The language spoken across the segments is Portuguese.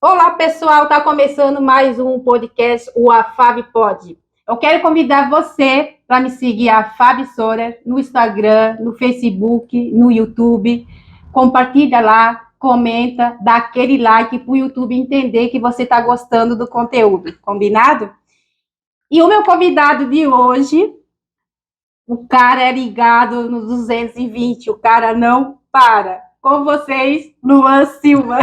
Olá, pessoal, está começando mais um podcast, o AFAB Pod. Eu quero convidar você para me seguir, a Fabi Sora, no Instagram, no Facebook, no YouTube. Compartilha lá, comenta, dá aquele like para o YouTube entender que você está gostando do conteúdo, combinado? E o meu convidado de hoje, o cara é ligado no 220, o cara não para. Com vocês, Luan Silva.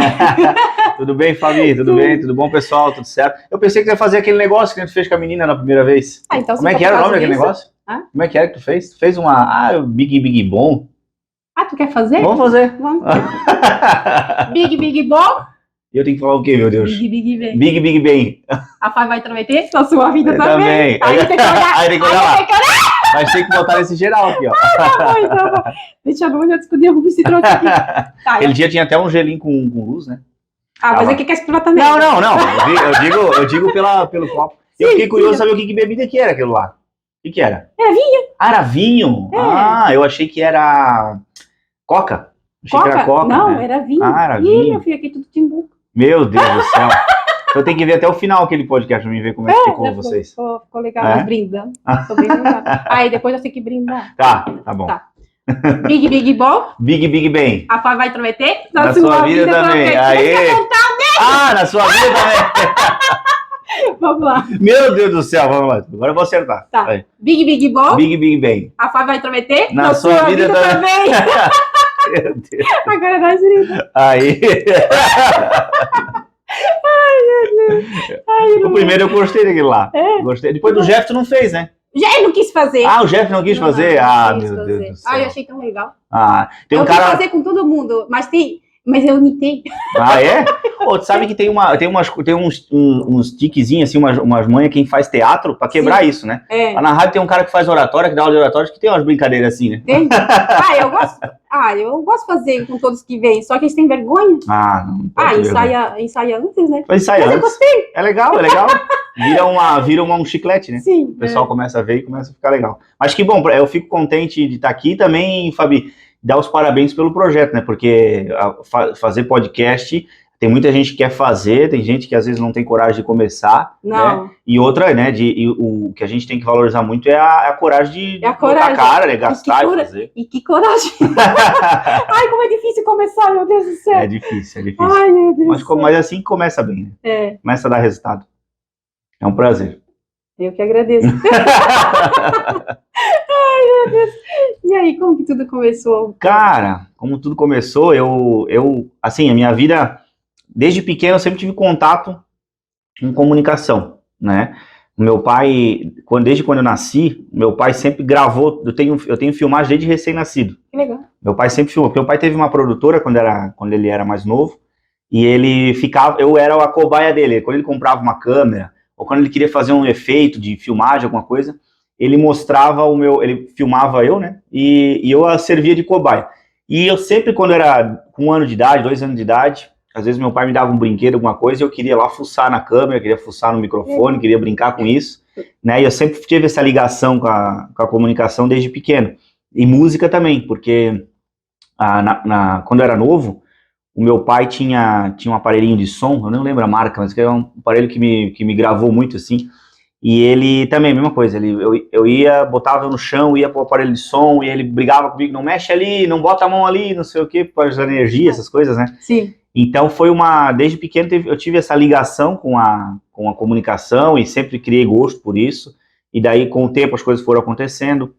Tudo bem, Fabi? Tudo bem? Tudo bom, pessoal? Tudo certo? Eu pensei que tu ia fazer aquele negócio que a gente fez com a menina na primeira vez. Então, como é que era o nome daquele negócio? Hã? Como é que era que tu fez? Tu fez uma... Big Bom? Tu quer fazer? Vamos fazer. Vamos. Big Bom? E eu tenho que falar o quê, meu Deus? Big Bem. Big Bem. A Fabi vai intrometer na sua vida também. Aí tem que olhar. Aí tem que olhar. Mas tem que botar nesse geral aqui, ó. Tá bom. Deixa eu já descobrir o esse troço aqui. Tá, aquele dia tinha até um gelinho com luz, né? Mas aqui quer explorar também. Não. Eu digo pelo copo. Sim, eu fiquei curioso saber o que bebida que era aquilo lá. O que era? Era vinho. Era vinho? É. Eu achei que era Coca. Achei que era Coca. Não, né? era vinho. Era vinho. Meu filho, aqui tudo timbu. Meu Deus do céu. Eu tenho que ver até o final aquele podcast pra mim ver como é que ficou vocês. Ficou legal, nós brindando. Tô bem lembrado. Aí depois eu tenho que brindar. Tá bom. Tá. Big Bom? Big Bem. A Fabi vai intrometer? Na sua vida também. Aê. Na sua vida também. Vamos lá. Meu Deus do céu, vamos lá. Agora eu vou acertar. Tá. Aí. Big Bom? Big Bem. A Fabi vai intrometer? Na sua vida também. Meu Deus. Agora nós iremos. Aí. Ai, meu Deus. O primeiro eu gostei daquele lá. Gostei. Depois do Jeff tu não fez, né? Já não quis fazer. O Jeff não quis fazer? Meu Deus do céu. Eu achei tão legal. Tem um eu cara... quis fazer com todo mundo, mas eu imitei. É? Tu sabe que tem uns tiquezinhos, assim, umas manhas quem faz teatro pra quebrar isso, né? Lá na rádio tem um cara que faz oratória, que dá aula de oratória, que tem umas brincadeiras assim, né? Tem? Eu gosto. Eu gosto de fazer com todos que vêm, só que eles têm vergonha. Não. Ensaia antes, né? Ensaia antes. Eu gostei. É legal. Vira um chiclete, né? Sim. O pessoal começa a ver e começa a ficar legal. Mas que bom, eu fico contente de estar aqui também, Fabi, dar os parabéns pelo projeto, né? Porque fazer podcast, tem muita gente que quer fazer, tem gente que às vezes não tem coragem de começar, não. Né? E outra, né? O que a gente tem que valorizar muito é a coragem de botar a cara, né? Gastar e fazer. E que coragem! Como é difícil começar, meu Deus do céu! É difícil. Ai, meu Deus mas assim que começa bem, né? Começa a dar resultado. É um prazer. Eu que agradeço. Ai, meu Deus. E aí, como que tudo começou? Cara, como tudo começou, assim, a minha vida, desde pequeno, eu sempre tive contato com comunicação, né? Meu pai, desde quando eu nasci, meu pai sempre gravou, eu tenho filmagem desde recém-nascido. Que legal. Meu pai sempre filmou, porque meu pai teve uma produtora quando ele era mais novo, e eu era a cobaia dele. Quando ele comprava uma câmera, ou quando ele queria fazer um efeito de filmagem, alguma coisa, ele ele filmava eu, né, e eu a servia de cobaia. E eu sempre, quando era com 1 ano de idade, 2 anos de idade, às vezes meu pai me dava um brinquedo, alguma coisa, e eu queria lá fuçar na câmera, queria fuçar no microfone, queria brincar com isso, né, e eu sempre tive essa ligação com a comunicação desde pequeno. E música também, porque quando eu era novo, o meu pai tinha um aparelhinho de som, eu não lembro a marca, mas era um aparelho que me gravou muito, assim, e ele também, mesma coisa, eu ia, botava no chão, ia pro aparelho de som, e ele brigava comigo, não mexe ali, não bota a mão ali, não sei o que, por causa da energia, essas coisas, né? Sim. Então desde pequeno eu tive essa ligação com a comunicação, e sempre criei gosto por isso, e daí com o tempo as coisas foram acontecendo.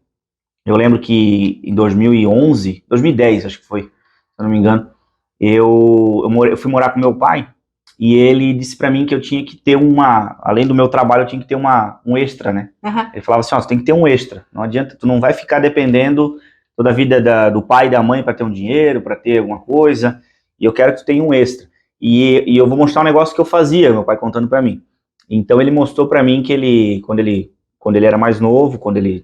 Eu lembro que em 2010, acho que foi, se eu não me engano, eu fui morar com meu pai, e ele disse pra mim que eu tinha que ter além do meu trabalho, eu tinha que ter um extra, né? Uhum. Ele falava assim, você tem que ter um extra, não adianta, tu não vai ficar dependendo toda a vida do pai e da mãe pra ter um dinheiro, pra ter alguma coisa, e eu quero que tu tenha um extra. E eu vou mostrar um negócio que eu fazia, meu pai contando pra mim. Então ele mostrou pra mim que quando ele era mais novo, quando ele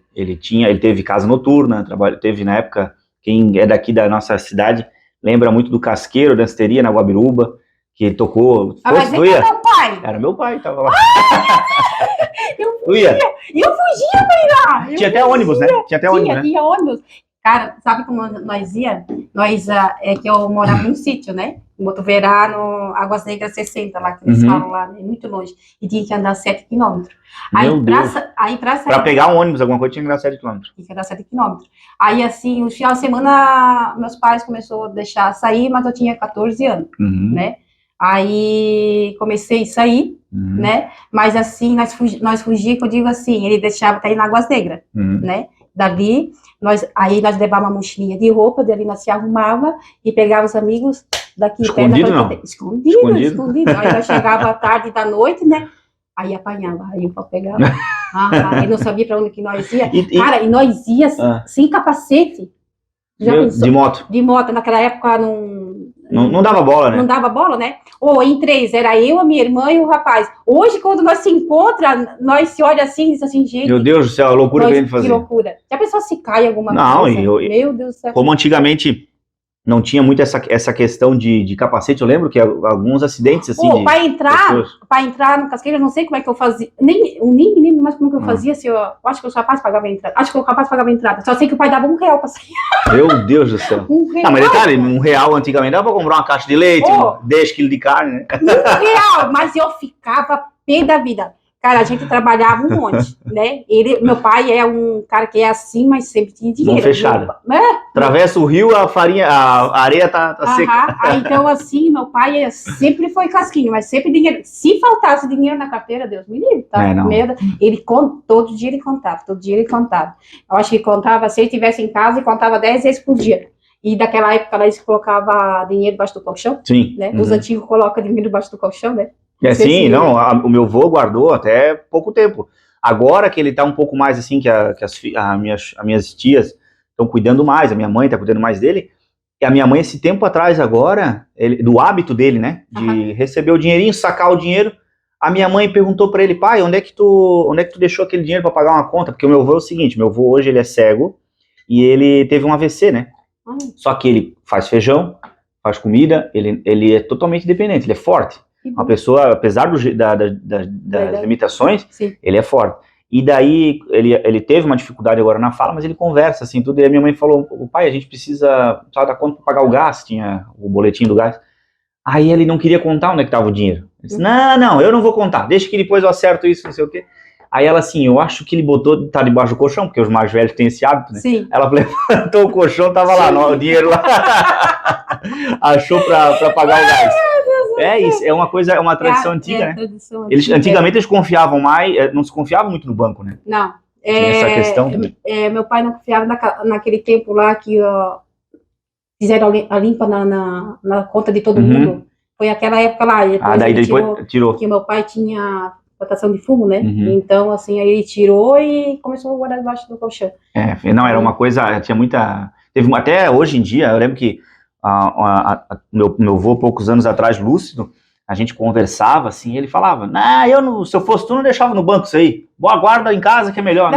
teve casa noturna, teve na época, quem é daqui da nossa cidade, lembra muito do Casqueiro, da Danceteria, na Guabiruba, que ele tocou. Mas era meu pai. Era meu pai, tava lá. Eu fugia pra ir lá. Tinha até ônibus, né? Tinha ônibus. Cara, sabe como nós ia? Que eu morava num sítio, né? Botuverá, no Águas Negras 60, lá que eles falam lá, né? Muito longe. E tinha que andar 7 quilômetros. Meu Deus. Pra sair... Pra pegar um ônibus, alguma coisa, tinha que andar 7 quilômetros. Tinha que andar 7 quilômetros. Aí, assim, no final de semana, meus pais começaram a deixar sair, mas eu tinha 14 anos, né? Aí, comecei a sair, né? Mas, assim, nós fugíamos, que eu digo assim, ele deixava até ir na Águas Negras, né? Dali, nós levávamos uma mochilinha de roupa, dali nós se arrumava e pegava os amigos daqui escondido, perto. Escondido. Aí nós chegava à tarde da noite, né? Aí apanhava, aí o pau pegava. Aí não sabia para onde que nós ia. Cara, e nós ia sem capacete. Já pensou? De moto. De moto, naquela época não dava bola, né? Não dava bola, né? Ou em 3, era eu, a minha irmã e o rapaz. Hoje, quando nós se encontra, nós se olha assim e diz assim, gente... Meu Deus do céu, a loucura que a gente fazia. Que loucura. Já pensou se cai alguma coisa? Meu Deus do céu. Como antigamente não tinha muito essa questão de capacete, eu lembro que alguns acidentes assim... Para entrar no casqueiro, eu não sei como é que eu fazia. Nem lembro mais como que eu fazia. Se eu acho que os rapazes pagavam a entrada. Acho que o rapaz pagava a entrada. Só sei que o pai dava R$1 para sair. Meu Deus do céu. R$1. Não, mas detalhe, R$1 antigamente dava para comprar uma caixa de leite, 10 quilos de carne, né? R$1, mas eu ficava pé da vida. Cara, a gente trabalhava um monte, né? Meu pai é um cara que é assim, mas sempre tinha dinheiro. Mão fechada. Atravessa o rio, a areia tá seca. Então, assim, meu pai sempre foi casquinho, mas sempre dinheiro. Se faltasse dinheiro na carteira, Deus me livre, tá? Todo dia ele contava. Eu acho que contava, se ele estivesse em casa, ele contava 10 vezes por dia. E daquela época, lá, eles colocavam dinheiro debaixo do colchão. Sim. Né? Os antigos colocam dinheiro debaixo do colchão, né? O meu avô guardou até pouco tempo. Agora que ele tá um pouco mais assim, que as minhas tias estão cuidando mais, a minha mãe tá cuidando mais dele, e a minha mãe, esse tempo atrás agora, do hábito dele, né, de receber o dinheirinho, sacar o dinheiro, a minha mãe perguntou pra ele, pai, onde é que tu deixou aquele dinheiro pra pagar uma conta? Porque o meu avô é o seguinte, meu avô hoje ele é cego, e ele teve um AVC, né, só que ele faz feijão, faz comida, ele é totalmente dependente, ele é forte. Uma pessoa, apesar das limitações, ele é forte. E daí, ele teve uma dificuldade agora na fala, mas ele conversa, assim, tudo. E a minha mãe falou, pai, a gente precisa dar conta para pagar o gás, tinha o boletim do gás. Aí ele não queria contar onde é que estava o dinheiro. Ele disse, não, eu não vou contar, deixa que depois eu acerto isso, não sei o quê. Aí ela assim, eu acho que ele tá debaixo do colchão, porque os mais velhos têm esse hábito, né? Sim. Ela levantou o colchão, tava lá, o dinheiro lá. Achou pra pagar o gás. É isso, é uma tradição antiga, né? Tradição Antigamente eles confiavam mais, não se confiava muito no banco, né? Não. Essa questão. Meu pai não confiava naquele tempo lá que fizeram a limpa na conta de todo mundo. Foi aquela época lá. Depois tirou. Que meu pai tinha plantação de fumo, né? Então, assim, aí ele tirou e começou a guardar debaixo do colchão. Era uma coisa, tinha muita... Até hoje em dia, eu lembro que meu avô, poucos anos atrás, lúcido, a gente conversava assim, ele falava, se eu fosse tu, não deixava no banco isso aí, boa, guarda em casa que é melhor.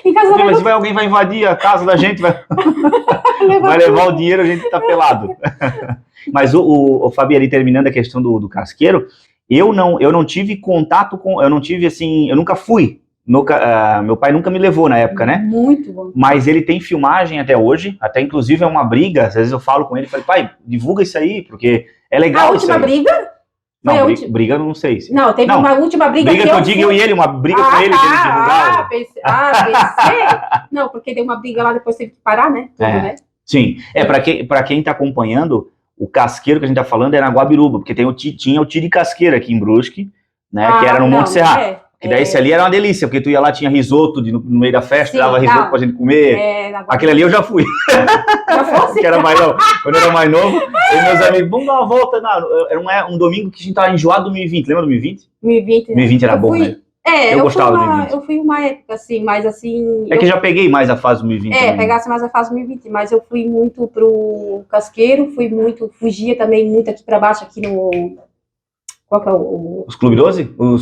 Em casa mas alguém vai invadir a casa da gente, vai levar o dinheiro, a gente tá pelado. Mas o Fabi, ali terminando a questão do casqueiro, eu não tive contato com, eu nunca fui. Meu pai nunca me levou na época, né? Muito bom. Mas ele tem filmagem até hoje, até inclusive é uma briga, às vezes eu falo com ele, falei, pai, divulga isso aí, porque é legal. A última briga? Não, briga não sei. Não, teve uma última briga que eu digo eu e ele, uma briga com ele, que ele divulgava. Pensei. Não, porque deu uma briga lá, depois teve que parar, né? Tudo, né? Sim, pra quem tá acompanhando, o casqueiro que a gente tá falando era na Guabiruba, porque tinha o tiro de casqueiro aqui em Brusque, né, que era no Monte Serra. Que daí esse ali era uma delícia, porque tu ia lá, tinha risoto no meio da festa, dava risoto pra gente comer. Aquele ali eu já fui. Já fosse? Quando eu era mais novo, eu e meus amigos, vamos dar uma volta. Era um domingo que a gente tava enjoado do 2020, lembra do 2020? 2020 era bom, né? Eu gostava do 2020. Eu fui uma época, assim, mas assim... que eu já peguei mais a fase do 2020. Pegasse mais a fase do 2020, mas eu fui muito pro casqueiro, fugia também muito aqui pra baixo, aqui no... Qual que é o... Os Clube 12? O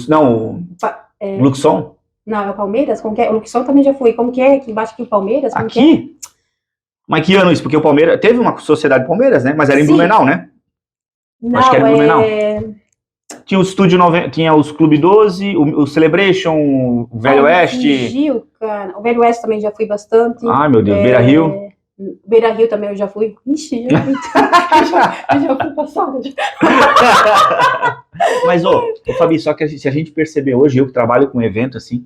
Luxon? Não, é o Palmeiras? Como que é? O Luxon também já foi. Como que é? Aqui embaixo aqui o Palmeiras? Como aqui? Que é? Mas que ano isso? Porque o Palmeiras... Teve uma sociedade Palmeiras, né? Mas era em Blumenau, né? Não, acho que era em Blumenau. Tinha o Estúdio 90, tinha os Clube 12, o Celebration, o Velho Oeste. Fugiu, cara. O Velho Oeste também já fui bastante. Ai, meu Deus. Beira Rio. Beira Rio também eu já fui. Ixi, eu já fui passada. Mas, ô, Fabi, só que se a gente perceber hoje, eu que trabalho com evento, assim,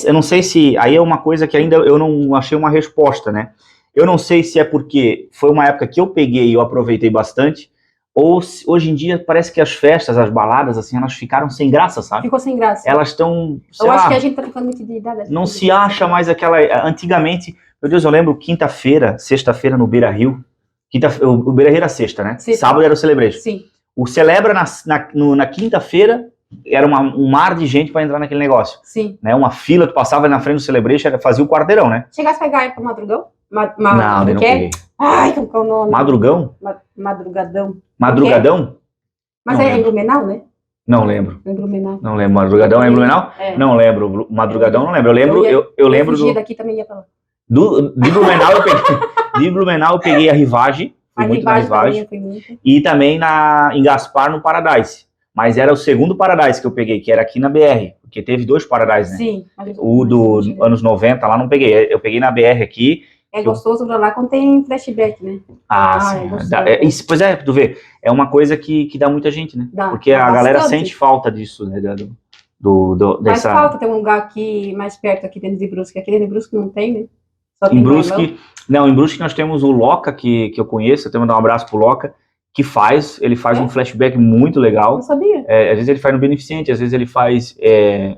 eu não sei se, aí é uma coisa que ainda eu não achei uma resposta, né? Eu não sei se é porque foi uma época que eu peguei e eu aproveitei bastante, ou se, hoje em dia parece que as festas, as baladas, assim, elas ficaram sem graça, sabe? Ficou sem graça. Elas estão, eu acho que a gente tá ficando muito de idade. não se acha mais aquela, antigamente, meu Deus, eu lembro quinta-feira, sexta-feira no Beira Rio, o Beira Rio era sexta, né? Sim. Sábado era o Celebration. Sim. O Celebra na quinta-feira era um mar de gente para entrar naquele negócio. Sim. Né? Uma fila, tu passava na frente do Celebration, fazia o quarteirão, né? Chegasse a pegar para Madrugão? Não, eu não peguei. Ai, como que é o nome? Madrugão? Madrugadão. Madrugadão? Mas é em Blumenau, né? Não lembro. Em Blumenau. Não lembro. Madrugadão é em Blumenau? É. Não lembro. Madrugadão não lembro. Eu lembro do... daqui também ia pra lá. De Blumenau eu peguei. De Blumenau eu peguei a Rivage. Fui muito na Rivage. E também em Gaspar, no Paradise. Mas era o segundo Paradise que eu peguei, que era aqui na BR. Porque teve 2 Paradise, né? Sim. O dos anos 90 lá não peguei. Eu peguei na BR aqui. É gostoso pra lá quando tem flashback, né? Sim. Pois é, tu vê. É uma coisa que dá muita gente, né? Porque a galera sente falta disso, né? Faz falta ter um lugar aqui, mais perto aqui dentro de Brusque. Aqui dentro de Brusque não tem, né? Só tem em Brusque nós temos o Loca, que eu conheço, eu tenho que mandar um abraço pro Loca, que ele faz um flashback muito legal. Não sabia. Às vezes ele faz no Beneficente, às vezes ele faz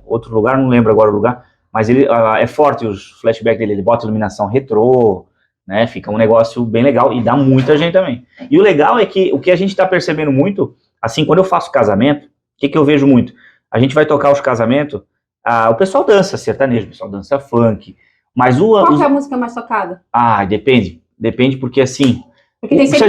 outro lugar, não lembro agora o lugar, mas ele é forte os flashbacks dele, ele bota iluminação retrô, né, fica um negócio bem legal e dá muita gente também. E o legal é que o que a gente tá percebendo muito, assim, quando eu faço casamento, o que eu vejo muito? A gente vai tocar os casamentos, o pessoal dança sertanejo, o pessoal dança funk, mas qual que é a música mais tocada? Depende porque assim, porque se a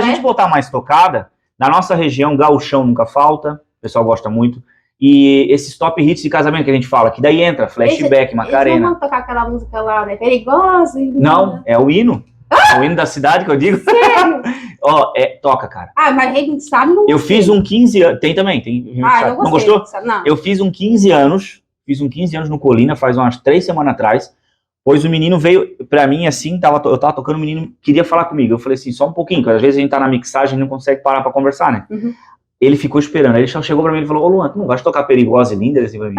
gente botar mais tocada, na nossa região, gauchão nunca falta, o pessoal gosta muito, e esses top hits de casamento que a gente fala, que daí entra flashback, Macarena. Eles não vão tocar aquela música lá, né? Perigosa. Não, é o hino. É o hino da cidade que eu digo. Sério? Toca, cara. Mas a gente sabe, não. Eu fiz um 15 anos. Tem também. Não gostou? Não. Eu fiz um 15 anos. Fiz um 15 anos no Colina, faz umas 3 semanas atrás. Pois o menino veio pra mim assim, eu tava tocando, o menino queria falar comigo. Eu falei assim, só um pouquinho, porque às vezes a gente tá na mixagem e não consegue parar pra conversar, né? Uhum. Ele ficou esperando. Aí ele chegou pra mim e falou, ô Luan, tu não gosta de tocar Perigosa e Linda? Assim, pra mim.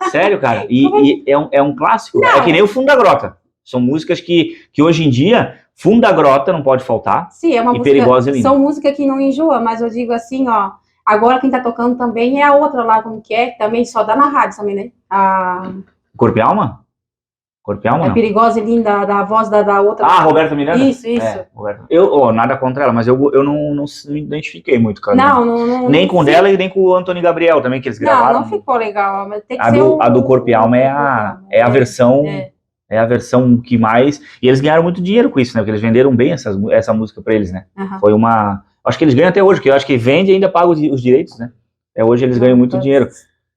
Sério, cara? E é um clássico. Não. É que nem o Fundo da Grota. São músicas que hoje em dia, Fundo da Grota não pode faltar. Sim, é uma música. Perigosa e Linda. São músicas que não enjoa, mas eu digo assim, ó. Agora quem tá tocando também é a outra lá, como que é? Também só dá na rádio também, né? Corpo e Alma? Corpo e Alma, não? Perigosa e Linda, da voz da outra. Roberta Miranda? Isso. Nada contra ela, mas eu não me identifiquei muito com ela. Nem com dela e nem com o Antônio Gabriel também, que eles gravaram. Não ficou legal, mas tem que ser a do Corpo e Alma é a versão... É a versão que mais... E eles ganharam muito dinheiro com isso, né? Porque eles venderam bem essa música pra eles, né? Uhum. Foi uma... Acho que eles ganham até hoje, porque eu acho que vende e ainda paga os direitos, né? Hoje eles ganham muito dinheiro.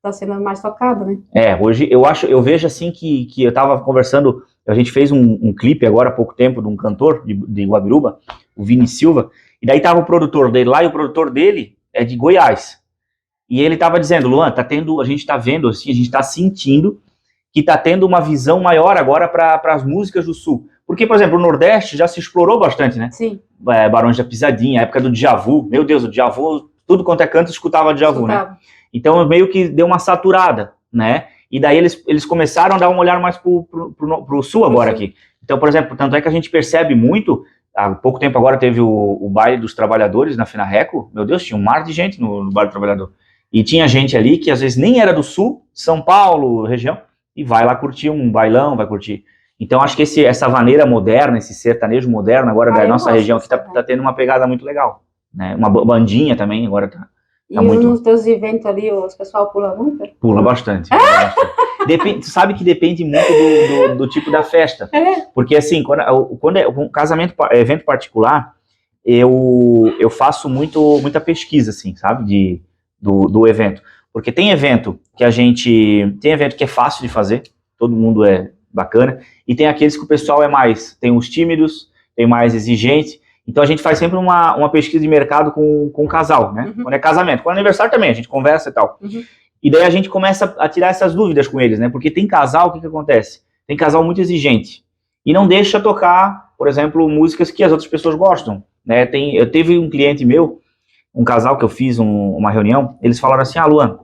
Tá sendo mais tocado, né? Hoje eu vejo assim que eu tava conversando, a gente fez um clipe agora há pouco tempo de um cantor de Guabiruba, o Vini Silva, e daí tava o produtor dele lá, e o produtor dele é de Goiás. E ele tava dizendo, Luan, a gente tá vendo assim, a gente tá sentindo que tá tendo uma visão maior agora para as músicas do Sul. Porque, por exemplo, o Nordeste já se explorou bastante, né? Sim. Barões da Pisadinha, a época do Djavu, meu Deus, o Djavu, tudo quanto é canto escutava Djavu, né? Então meio que deu uma saturada, né? E daí eles começaram a dar um olhar mais pro Sul agora aqui. Então, por exemplo, tanto é que a gente percebe muito, há pouco tempo agora teve o baile dos trabalhadores na Finareco, meu Deus, tinha um mar de gente no baile do trabalhador. E tinha gente ali que às vezes nem era do Sul, São Paulo, região, e vai lá curtir um bailão, vai curtir. Então acho que essa vaneira moderna, esse sertanejo moderno agora da nossa região aqui tá tendo uma pegada muito legal, né? Uma bandinha também agora tá muito... nos teus eventos ali, os pessoal pula muito? Pula bastante. Tu sabe que depende muito do tipo da festa. Porque assim, quando é um evento particular, eu faço muita pesquisa, assim, sabe? Do evento. Porque tem evento que é fácil de fazer, todo mundo é bacana, e tem aqueles que o pessoal tem os tímidos, tem mais exigente. Então a gente faz sempre uma pesquisa de mercado com o casal, né? Uhum. Quando é casamento, quando é aniversário também, a gente conversa e tal. Uhum. E daí a gente começa a tirar essas dúvidas com eles, né? Porque tem casal, o que acontece? Tem casal muito exigente. e não deixa tocar, por exemplo, músicas que as outras pessoas gostam, né? Eu teve um cliente meu, um casal que eu fiz uma reunião, eles falaram assim, Luan,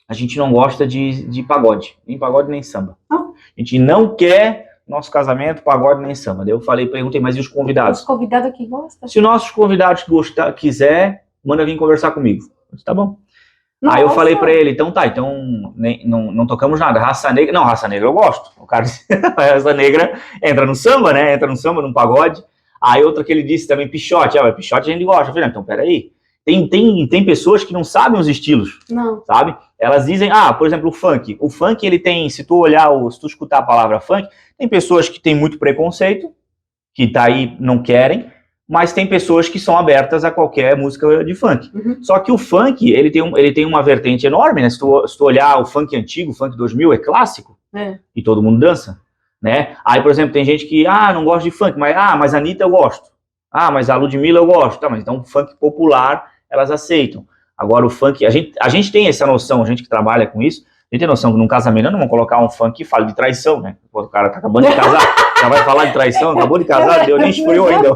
a gente não gosta de pagode, nem pagode nem samba. A gente não quer nosso casamento, pagode nem samba. Daí eu perguntei, mas e os convidados? Os convidados que gostam? Se os nossos convidados quiser, manda vir conversar comigo. Eu disse, tá bom. Nossa. Aí eu falei pra ele, então não tocamos nada. Raça Negra, não, Raça Negra eu gosto. O cara disse, Raça Negra entra no samba, né? Entra no samba, num pagode. Aí outra que ele disse também, Pixote. Pixote a gente gosta. Eu falei, então peraí. Tem pessoas que não sabem os estilos, não. Sabe? Elas dizem, por exemplo, o funk. O funk, ele tem, se tu escutar a palavra funk, tem pessoas que têm muito preconceito, que tá aí, não querem, mas tem pessoas que são abertas a qualquer música de funk. Uhum. Só que o funk, ele tem uma vertente enorme, né? Se tu olhar o funk antigo, o funk 2000, é clássico, e todo mundo dança, né? Aí, por exemplo, tem gente que, não gosta de funk, mas a Anitta eu gosto. Mas a Ludmilla eu gosto. Tá, mas então o funk popular, elas aceitam. Agora o funk, a gente tem essa noção, a gente que trabalha com isso, a gente tem noção que num casamento não vamos colocar um funk que fale de traição, né? O cara tá acabando de casar, já vai falar de traição, acabou de casar, nem esfriou ainda.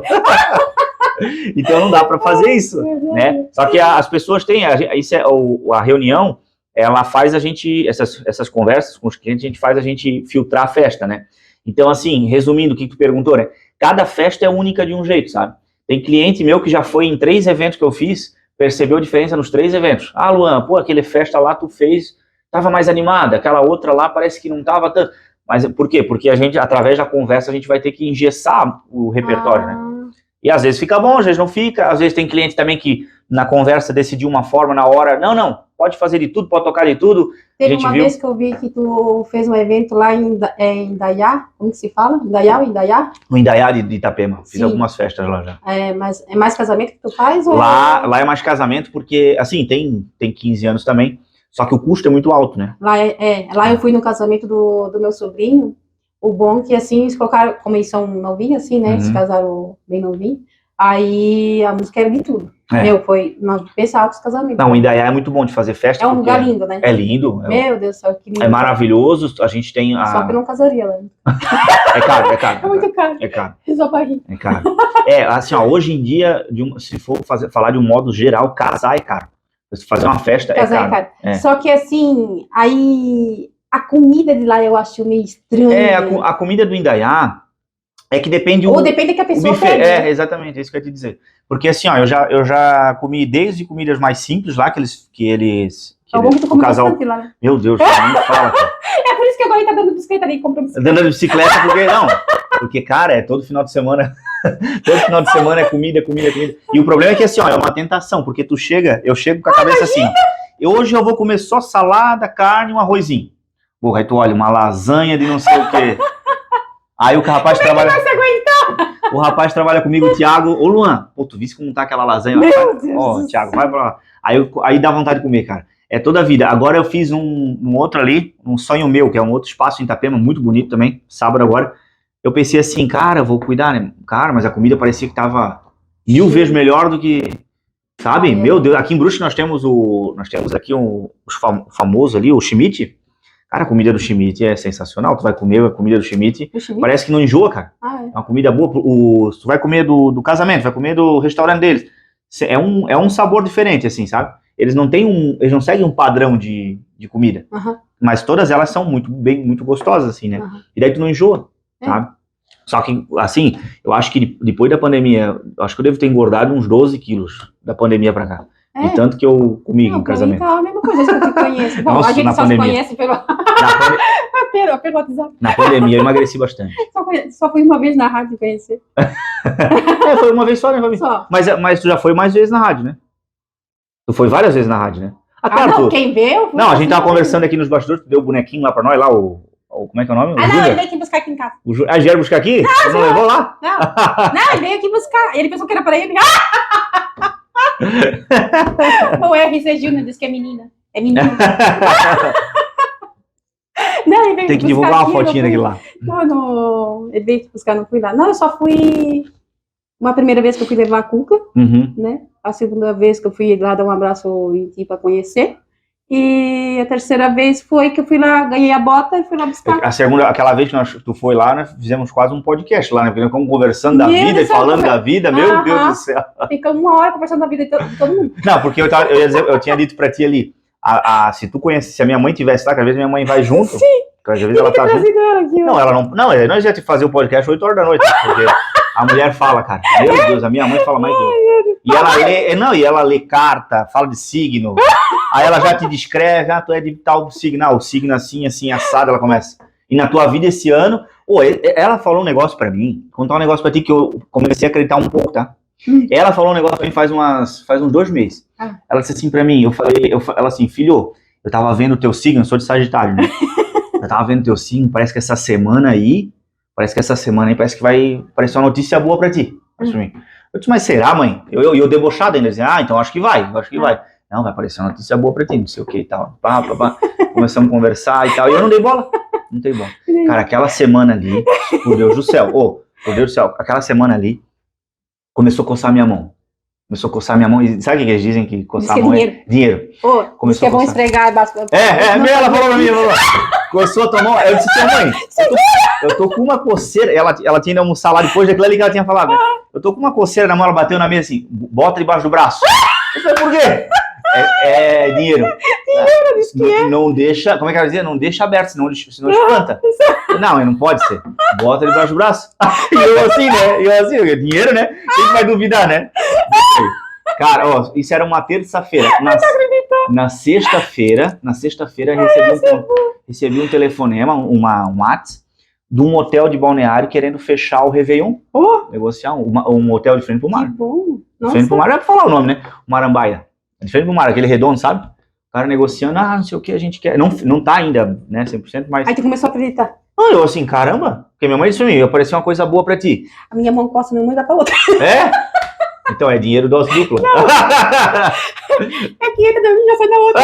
Então não dá para fazer isso, né? Só que as pessoas têm, a reunião, ela faz a gente, essas conversas com os clientes, a gente filtrar a festa, né? Então assim, resumindo o que tu perguntou, né? Cada festa é única de um jeito, sabe? Tem cliente meu que já foi em 3 eventos que eu fiz, percebeu a diferença nos 3 eventos. Luan, aquele festa lá tu fez, tava mais animada, aquela outra lá parece que não tava tanto. Mas por quê? Porque a gente, através da conversa, a gente vai ter que engessar o repertório, né? E às vezes fica bom, às vezes não fica, às vezes tem cliente também que na conversa decidiu uma forma, na hora, não, pode fazer de tudo, pode tocar de tudo. Teve uma vez que eu vi que tu fez um evento lá em Indaiá, como que se fala? Indaiá ou Indaiá? No Indaiá de Itapema, fiz algumas festas lá já. Mas é mais casamento que tu faz? Lá é mais casamento porque, assim, tem 15 anos também, só que o custo é muito alto, né? Lá eu fui no casamento do meu sobrinho, o bom que, assim, eles colocaram, como eles são novinhos, assim, né, eles casaram bem novinhos, aí a música era de tudo. Foi uma peça altos casamentos. Não, o Indaiá é muito bom de fazer festa. É um lugar lindo, né? É lindo. Meu Deus do céu, que lindo. É maravilhoso, a gente tem a... Só que eu não casaria lá. É caro. É muito caro. É caro. Só pra rir. É caro. Assim, hoje em dia, se for falar de um modo geral, casar é caro. Se fazer uma festa casar é caro. Só que, assim, aí... A comida de lá eu acho meio estranha. A comida do Indaiá é que depende... Ou depende que a pessoa pede. Né? Exatamente, é isso que eu ia te dizer. Porque assim, eu já comi desde comidas mais simples lá, o casal... Lá, né? Meu Deus, não fala, cara. É por isso que agora ele tá dando bicicleta ali, comprou bicicleta. Dando bicicleta porque, cara, é todo final de semana... Todo final de semana é comida. E o problema é que assim, é uma tentação, porque eu chego com a cabeça assim, hoje eu vou comer só salada, carne e um arrozinho. Porra, aí tu olha, uma lasanha de não sei o quê. Aí o rapaz trabalha... O rapaz trabalha comigo, o Thiago. Ô, Luan, tu viste como tá aquela lasanha? Meu Deus. Thiago, vai pra lá. Aí dá vontade de comer, cara. É toda a vida. Agora eu fiz um outro ali, um sonho meu, que é um outro espaço em Itapema, muito bonito também, sábado agora. Eu pensei assim, cara, vou cuidar, né? Cara, mas a comida parecia que tava 1000 vezes melhor do que... Sabe? Meu Deus, aqui em Brusque nós temos aqui o famoso ali, o Schmidt. Cara, a comida do Schmidt é sensacional. Tu vai comer a comida do Schmidt, parece que não enjoa, cara. É uma comida boa. Tu vai comer do casamento, vai comer do restaurante deles. É um sabor diferente, assim, sabe? Eles não seguem um padrão de comida. Mas todas elas são muito gostosas, assim, né? E daí tu não enjoa, sabe? Só que, assim, eu acho que depois da pandemia, acho que eu devo ter engordado uns 12 quilos da pandemia pra cá. E tanto que eu comi no casamento. Tá a mesma coisa que eu te conheço. Bom, nossa, a gente só se conhece pelo WhatsApp. Na pandemia eu emagreci bastante. Só fui uma vez na rádio conhecer. Foi uma vez só, né, família? Só. Mas tu já foi mais vezes na rádio, né? Tu foi várias vezes na rádio, né? Não, quem vê... Não, a gente tava conversando aqui nos bastidores, tu deu o bonequinho lá pra nós, lá como é que é o nome? Não, ele veio aqui buscar aqui em casa. Ele veio buscar aqui? Não levou lá? Não, ele veio aqui buscar. Ele pensou que era pra ele. O RC Júnior disse que é menina. É menina. Não, ele veio tem que divulgar uma fotinha daquele lá. Não, ele veio buscar, não fui lá. Não, eu só fui... Uma primeira vez que eu fui levar a Cuca, né? A segunda vez que eu fui lá dar um abraço em ti pra conhecer. E a terceira vez foi que eu fui lá, ganhei a bota e fui lá buscar. A segunda, aquela vez que tu foi lá, nós fizemos quase um podcast lá, né? Porque nós ficamos conversando da Meu vida e Deus, falando da vida, meu Deus do céu. Ficamos uma hora conversando da vida de todo mundo. Não, porque eu tinha dito pra ti ali, se tu conhece, se a minha mãe tivesse lá, que às vezes minha mãe vai junto, Sim. às vezes ela tá junto. Ela aqui, Não, ela não. Não, nós ia te fazer o podcast 8 horas da noite, porque a mulher fala, cara. Meu Deus, a minha mãe fala mais que eu. E ela lê, e ela lê carta, fala de signo. Aí ela já te descreve, tu é de tal signo, o signo assim, assim, assado, ela começa. E na tua vida esse ano, ela falou um negócio pra mim, contar um negócio pra ti que eu comecei a acreditar um pouco, tá? Ela falou um negócio pra mim faz uns 2 meses. Ela disse assim pra mim, ela assim, filho, eu tava vendo o teu signo, eu sou de Sagitário, né? Eu tava vendo o teu signo, parece que essa semana aí parece que vai parecer uma notícia boa pra ti. Pra mim. Eu disse, mas será, mãe? Eu debochado ainda, dizia, então acho que vai. Não, vai aparecer uma notícia boa pra ti, não sei o que e tal. Começamos a conversar e tal, e eu não dei bola. Não dei bola. Cara, aquela semana ali, por Deus do céu, aquela semana ali, começou a coçar minha mão. E sabe o que eles dizem que coçar a mão é dinheiro? Começou que é bom esfregar embaixo. Ela falou pra mim, coçou a tua mão, eu disse, mãe, eu tô com uma coceira, ela tinha ido almoçar lá depois daquilo ali que ela tinha falado, né? Eu tô com uma coceira na mão, ela bateu na mesa assim, bota debaixo do braço. Eu falei, por quê? Dinheiro. Não deixa, como é que ela dizia? Não deixa aberto, senão espanta. Não pode ser. Bota debaixo do braço. E eu assim, né? Dinheiro, né? Quem vai duvidar, né? Cara, isso era uma terça-feira. Na sexta-feira, recebi um telefonema, um WhatsApp, de um hotel de Balneário querendo fechar o Réveillon. Negociar um hotel de frente pro mar. Que bom. De frente pro mar, é pra falar o nome, né? Marambaia. De frente pro mar, aquele redondo, sabe? O cara negociando, não sei o que a gente quer. Não tá ainda, né, 100%, mas... Aí tu começou a acreditar. Eu assim, caramba, porque minha mãe disse pra mim, apareceu uma coisa boa pra ti. A minha mão coça minha mãe dá pra outra. É? Então é dinheiro dose dupla. É que entra da minha, já sai da outra.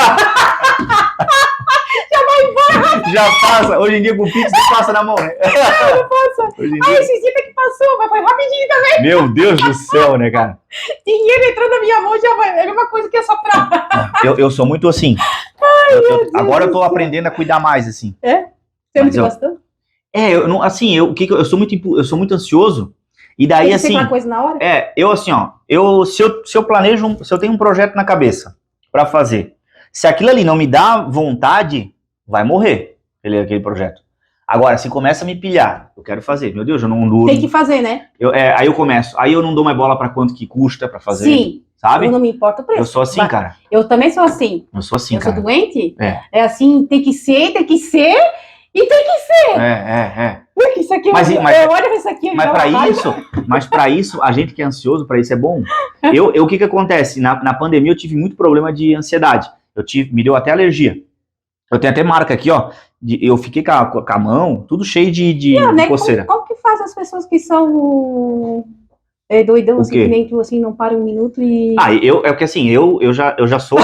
Já vai embora. Já passa. Hoje em dia com o Pix não passa na mão, né? Não passa. Esse dia que passou, mas foi rapidinho também. Meu Deus do céu, né, cara? Dinheiro entrando na minha mão já vai. É a mesma coisa que é soprar. Eu sou muito assim. Agora eu tô aprendendo a cuidar mais, assim. É? Você me gostou? Eu sou muito ansioso. E daí, assim, uma coisa na hora? Se eu planejo, se eu tenho um projeto na cabeça pra fazer, se aquilo ali não me dá vontade, vai morrer aquele projeto. Agora, se começa a me pilhar, eu quero fazer, meu Deus, eu não durmo. Tem que fazer, né? Aí eu começo, aí eu não dou mais bola pra quanto que custa pra fazer. Sim. Sabe? Eu não me importo o preço. Eu sou assim, cara. Eu também sou assim. Eu sou assim, cara. Eu sou doente? É assim, tem que ser e tem que ser. Porque isso aqui, eu olho pra isso aqui. Mas pra isso, a gente que é ansioso, pra isso é bom. O que acontece? Na pandemia eu tive muito problema de ansiedade. Me deu até alergia. Eu tenho até marca aqui, ó. Eu fiquei com a mão, tudo cheio de coceira. Como que faz as pessoas que são doidão, assim, que nem tu, assim, não para um minuto e... Porque assim, eu já sou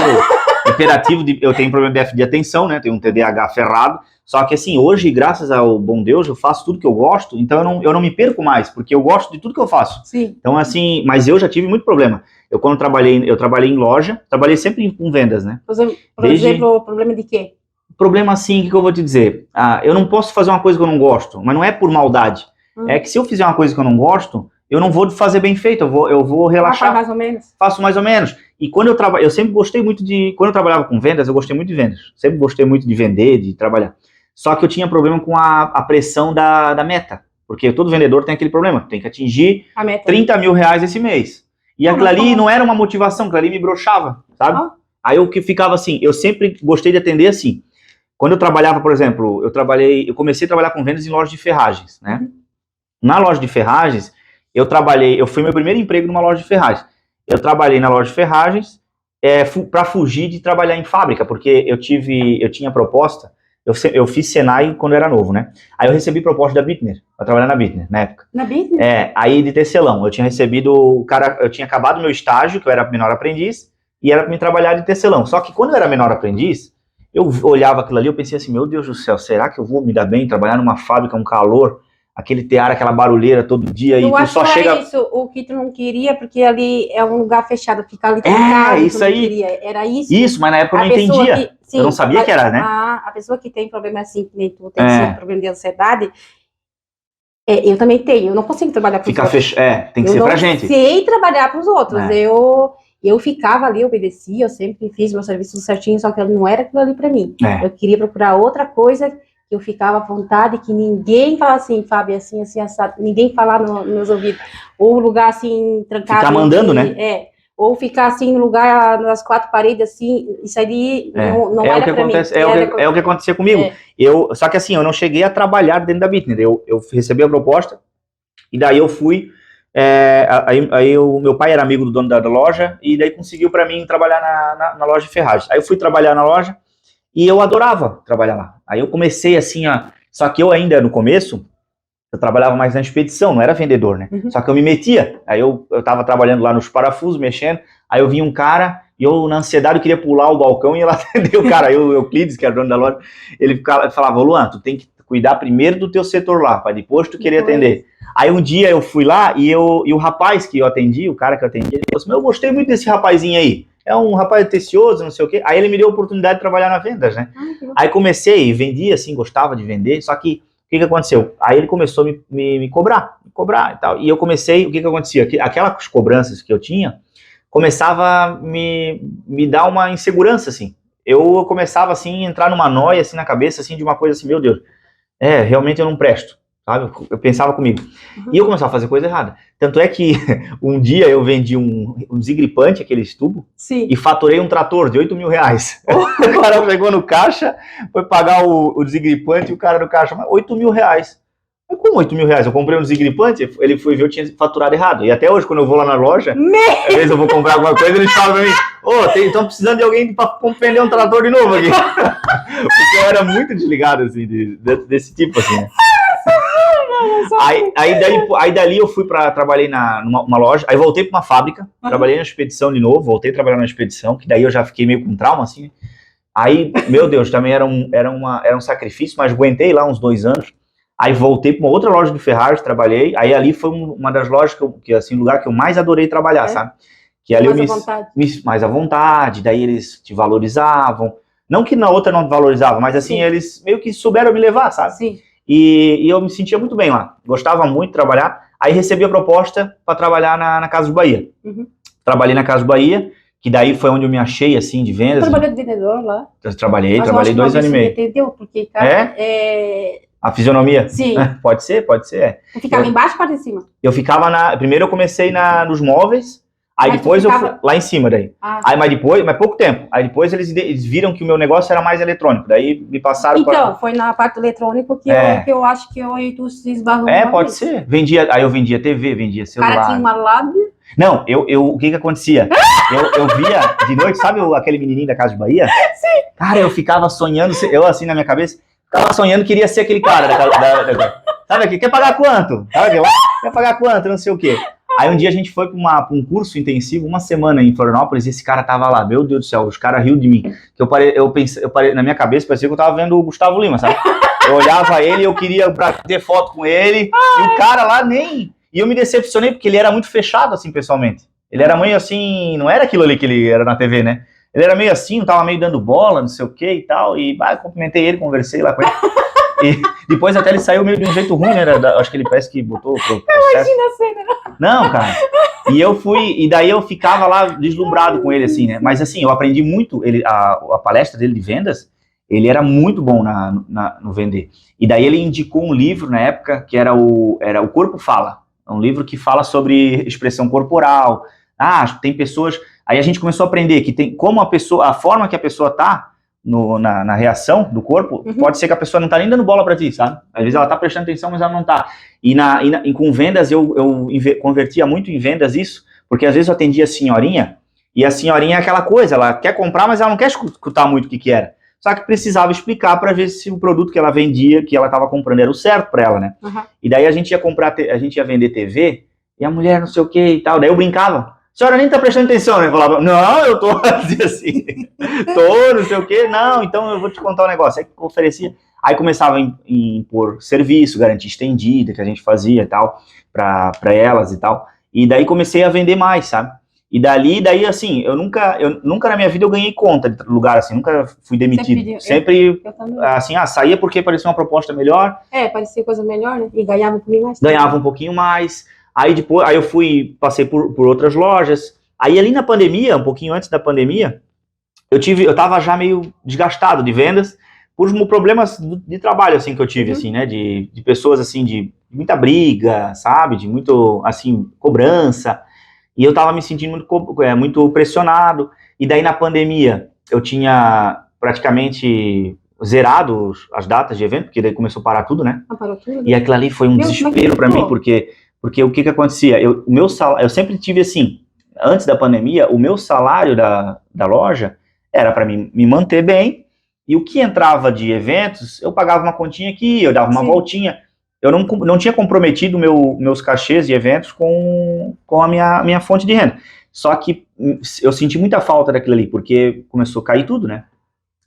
hiperativo, eu tenho problema de déficit de atenção, né? Tenho um TDAH ferrado. Só que assim, hoje, graças ao bom Deus, eu faço tudo que eu gosto, então eu não me perco mais, porque eu gosto de tudo que eu faço. Sim. Então assim, mas eu já tive muito problema. Eu trabalhei em loja, trabalhei sempre com vendas, né? Por exemplo, problema de quê? Problema assim, o que eu vou te dizer? Eu não posso fazer uma coisa que eu não gosto, mas não é por maldade. É que se eu fizer uma coisa que eu não gosto, eu não vou fazer bem feito, eu vou relaxar. Mais ou menos? Faço mais ou menos. E quando eu sempre gostei muito quando eu trabalhava com vendas, eu gostei muito de vendas. Sempre gostei muito de vender, de trabalhar. Só que eu tinha problema com a pressão da meta. Porque todo vendedor tem aquele problema. Tem que atingir 30 mil reais esse mês. E aquilo ali não era uma motivação, aquilo ali me broxava, sabe? Aí eu que ficava assim, eu sempre gostei de atender assim. Quando eu trabalhava, por exemplo, eu comecei a trabalhar com vendas em loja de ferragens, né? Na loja de ferragens, eu fui meu primeiro emprego numa loja de ferragens. Eu trabalhei na loja de ferragens para fugir de trabalhar em fábrica, porque eu tinha proposta. Eu fiz Senai quando eu era novo, né? Aí eu recebi proposta da Bittner, pra trabalhar na Bittner, na época. Na Bittner? Aí de tecelão. Eu tinha recebido eu tinha acabado meu estágio, que eu era menor aprendiz, e era pra me trabalhar de tecelão. Só que quando eu era menor aprendiz, eu olhava aquilo ali, eu pensei assim, meu Deus do céu, será que eu vou me dar bem, trabalhar numa fábrica, um calor, aquele tear, aquela barulheira todo dia, e tu só chega... isso, o que tu não queria, porque ali é um lugar fechado, fica ali trancado, isso aí. Era isso? Isso, mas na época eu não entendia. Sim, eu não sabia que era, né? A pessoa que tem problema assim, que nem tu tem esse problema de ansiedade, eu também tenho, eu não consigo trabalhar para os outros. Tem que ser pra gente. Eu não sei trabalhar para os outros, eu ficava ali, obedecia, eu sempre fiz meu serviço certinho, só que não era aquilo ali para mim. Eu queria procurar outra coisa, que eu ficava à vontade, que ninguém fala assim, Fábio, assim, assim, assado, ninguém falar nos meus ouvidos, ou um lugar assim, trancado. Ficar mandando, né? Ou ficar assim, no lugar, nas quatro paredes, assim, isso aí não era pra mim. É o que acontecia comigo. Só que assim, eu não cheguei a trabalhar dentro da Bitner, eu recebi a proposta, e daí eu fui, o meu pai era amigo do dono da loja, e daí conseguiu pra mim trabalhar na loja de ferragens. Aí eu fui trabalhar na loja, e eu adorava trabalhar lá. Aí eu comecei assim, só que eu ainda no começo, eu trabalhava mais na expedição, não era vendedor, né? Só que eu me metia. Aí eu tava trabalhando lá nos parafusos, mexendo, aí eu vinha um cara, e eu na ansiedade eu queria pular o balcão e ia lá atender o cara. Aí o Euclides, que era dono da loja, ele falava, Luan, tu tem que cuidar primeiro do teu setor lá, para depois tu querer atender. Aí um dia eu fui lá, e o rapaz que eu atendi, o cara que eu atendi, ele falou assim, eu gostei muito desse rapazinho aí. É um rapaz atencioso, não sei o quê. Aí ele me deu a oportunidade de trabalhar na vendas, né? Aí comecei, vendia assim, gostava de vender, só que o que aconteceu? Aí ele começou a me cobrar e tal. E eu comecei, o que acontecia? Aquelas cobranças que eu tinha, começava a me dar uma insegurança, assim. Eu começava, assim, a entrar numa noia, assim, na cabeça, assim, de uma coisa assim, meu Deus, realmente eu não presto, sabe? Eu pensava comigo. E eu começava a fazer coisa errada. Tanto é que um dia eu vendi um desengripante, aquele tubo, e faturei um trator de 8 mil reais. O cara pegou no caixa, foi pagar o desengripante, e o cara do caixa, 8 mil reais. Mas como 8 mil reais? Eu comprei um desengripante, ele foi ver, eu tinha faturado errado. E até hoje, quando eu vou lá na loja, às vezes eu vou comprar alguma coisa, eles falam pra mim, estão precisando de alguém pra vender um trator de novo aqui. Porque eu era muito desligado, assim, desse tipo, assim, né? Aí dali eu fui trabalhei numa loja, aí voltei pra uma fábrica, trabalhei na expedição de novo, voltei a trabalhar na expedição, que daí eu já fiquei meio com trauma, assim. Aí, meu Deus, também era um sacrifício, mas aguentei lá uns 2 anos. Aí voltei para uma outra loja de ferragens, trabalhei. Aí ali foi uma das lojas lugar que eu mais adorei trabalhar, sabe? Que ali mais à vontade, daí eles te valorizavam. Não que na outra não valorizavam, mas assim, eles meio que souberam me levar, sabe? Sim. E eu me sentia muito bem lá. Gostava muito de trabalhar. Aí recebi a proposta para trabalhar na Casa de Bahia. Trabalhei na Casa de Bahia, que daí foi onde eu me achei, assim, de vendas. Você trabalhou de vendedor lá? Eu trabalhei 2 anos e meio. Entendeu? Porque, cara, A fisionomia? Sim. Pode ser. Você ficava embaixo ou em cima? Eu ficava primeiro eu comecei nos móveis, aí depois eu fui lá em cima daí. Aí, mas pouco tempo. Aí depois eles viram que o meu negócio era mais eletrônico, daí me passaram foi na parte eletrônica que eu acho que eu e tu se esbarrou. Pode ser. Aí eu vendia TV, vendia celular. O cara tinha uma lábia. Não, o que acontecia? Eu via de noite, sabe aquele menininho da Casa de Bahia? Sim. Cara, eu ficava sonhando, eu assim na minha cabeça, ficava sonhando que queria ser aquele cara sabe aqui, quer pagar quanto? Sabe, quer pagar quanto? Não sei o quê. Aí um dia a gente foi para um curso intensivo, 1 semana em Florianópolis, e esse cara tava lá, meu Deus do céu, os caras riam de mim. Eu parei, na minha cabeça, parecia que eu tava vendo o Gustavo Lima, sabe? Eu olhava ele, eu queria ter foto com ele, e o cara lá nem... E eu me decepcionei, porque ele era muito fechado, assim, pessoalmente. Ele era meio assim, não era aquilo ali que ele era na TV, né? Ele era meio assim, tava meio dando bola, não sei o que e tal, e cumprimentei ele, conversei lá com ele. E depois até ele saiu meio de um jeito ruim, né? Acho que ele parece que botou pro processo. Imagina a cena. Não, cara. E daí eu ficava lá deslumbrado com ele, assim, né? Mas assim, eu aprendi muito, a palestra dele de vendas, ele era muito bom no vender. E daí ele indicou um livro na época, que era o Corpo Fala. É um livro que fala sobre expressão corporal. Tem pessoas... Aí a gente começou a aprender que tem como a forma que a pessoa tá na reação do corpo, pode ser que a pessoa não tá nem dando bola pra ti, sabe? Às vezes ela tá prestando atenção, mas ela não tá. E com vendas, eu convertia muito em vendas isso, porque às vezes eu atendia a senhorinha, e a senhorinha é aquela coisa, ela quer comprar, mas ela não quer escutar muito o que era. Só que precisava explicar para ver se o produto que ela vendia, que ela estava comprando, era o certo para ela, né? E daí a gente ia vender TV, e a mulher não sei o que e tal, daí eu brincava. A senhora nem tá prestando atenção, né? Eu falava, não, eu tô assim, não sei o que, não, então eu vou te contar um negócio. Aí oferecia, aí começava a impor serviço, garantia estendida, que a gente fazia e tal, para elas e tal. E daí comecei a vender mais, sabe? E daí assim, eu nunca na minha vida eu ganhei conta de lugar assim, nunca fui demitido. Sempre assim, saía porque parecia uma proposta melhor. Parecia coisa melhor, né? E ganhava um pouquinho mais. Ganhava um pouquinho mais. Aí depois, eu passei por outras lojas. Aí ali na pandemia, um pouquinho antes da pandemia, eu tava já meio desgastado de vendas por problemas de trabalho, assim, que eu tive, assim, né, de pessoas, assim, de muita briga, sabe, de muito, assim, cobrança, e eu tava me sentindo muito pressionado, e daí na pandemia eu tinha praticamente zerado as datas de evento, porque daí começou a parar tudo, né, parou tudo, né? E aquilo ali foi um desespero pra mim, porque o que acontecia, eu sempre tive, assim, antes da pandemia, o meu salário da loja era para me manter bem, e o que entrava de eventos, eu pagava uma continha aqui, eu dava uma voltinha, eu não tinha comprometido meus cachês de eventos com a minha fonte de renda, só que eu senti muita falta daquilo ali, porque começou a cair tudo, né,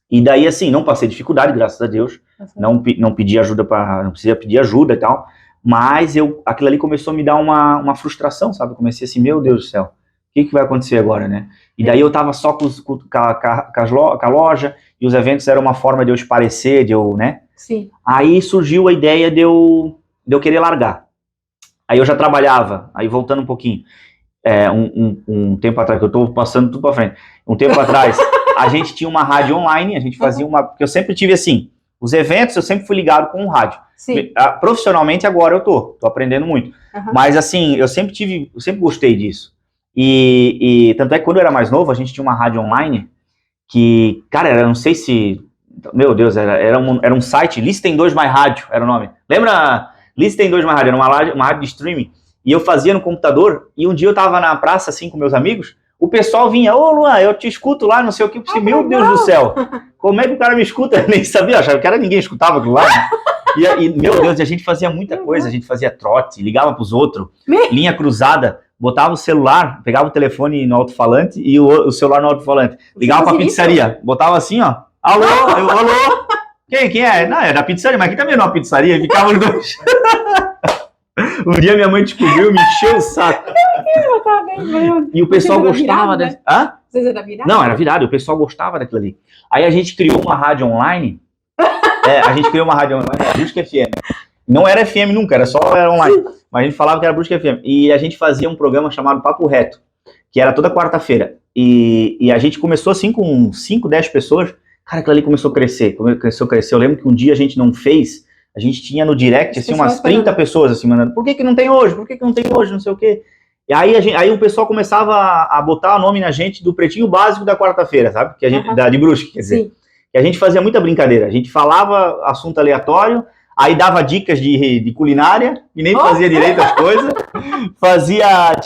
e daí assim, não passei dificuldade, graças a Deus, não pedi ajuda, não precisa pedir ajuda e tal, mas aquilo ali começou a me dar uma frustração, sabe, comecei assim, meu Deus do céu, o que vai acontecer agora, né? E daí eu tava só com a loja, e os eventos eram uma forma de eu esparecer, né? Sim. Aí surgiu a ideia de eu querer largar. Aí eu já trabalhava, aí voltando um pouquinho, um tempo atrás, que eu tô passando tudo pra frente, um tempo atrás, a gente tinha uma rádio online, a gente fazia porque eu sempre tive assim, os eventos eu sempre fui ligado com o rádio. Sim. Profissionalmente agora eu tô aprendendo muito, mas assim, eu sempre gostei disso. E tanto é que quando eu era mais novo, a gente tinha uma rádio online que, cara, eu não sei se, meu Deus, era um site, Listem 2 My Rádio, era o nome. Lembra? Listem 2 My Rádio, era uma rádio de streaming, e eu fazia no computador, e um dia eu tava na praça, assim, com meus amigos, o pessoal vinha, ô Luan, eu te escuto lá, não sei o que, eu pensei, meu Deus do céu, como é que o cara me escuta? Eu nem sabia, achava que ninguém escutava aquilo lá, né? E, meu Deus, a gente fazia muita coisa, a gente fazia trote, ligava pros outros, linha cruzada, botava o celular, pegava o telefone no alto-falante e o celular no alto-falante, ligava pra pizzaria, botava assim, ó, alô, alô, quem é? Não, é da pizzaria, mas aqui também não é uma pizzaria, e ficava os dois. Um dia minha mãe descobriu, me encheu o saco. E o pessoal gostava dessa... Hã? Era virado? Não, era virado, o pessoal gostava daquilo ali. Aí a gente criou uma rádio online, a Brusque FM. Não era FM nunca, era online. Mas a gente falava que era Brusque FM. E a gente fazia um programa chamado Papo Reto, que era toda quarta-feira. E a gente começou assim com 5, 10 pessoas. Cara, aquilo ali começou a crescer. Eu lembro que um dia a gente não fez, a gente tinha no direct assim, umas 30 pessoas assim, mandando, por que não tem hoje? Por que não tem hoje? Não sei o quê. E aí o pessoal começava a botar o nome na gente do Pretinho Básico da quarta-feira, sabe? Que a gente, de Brusque, quer dizer. Sim. E a gente fazia muita brincadeira. A gente falava assunto aleatório, aí dava dicas de culinária, e nem fazia direito as coisas.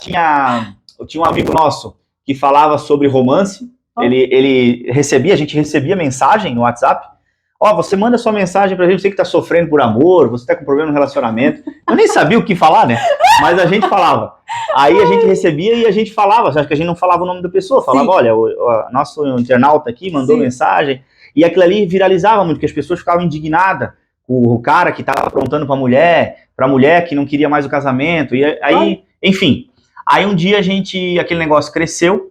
Tinha um amigo nosso que falava sobre romance. Ele recebia, a gente recebia mensagem no WhatsApp. Você manda sua mensagem pra gente, você que tá sofrendo por amor, você tá com problema no relacionamento. Eu nem sabia o que falar, né? Mas a gente falava. Aí a gente recebia e a gente falava, acho que a gente não falava o nome da pessoa, falava, olha, o nosso internauta aqui mandou mensagem. E aquilo ali viralizava muito, porque as pessoas ficavam indignadas com o cara que estava aprontando para a mulher que não queria mais o casamento. E aí, enfim. Aí um dia aquele negócio cresceu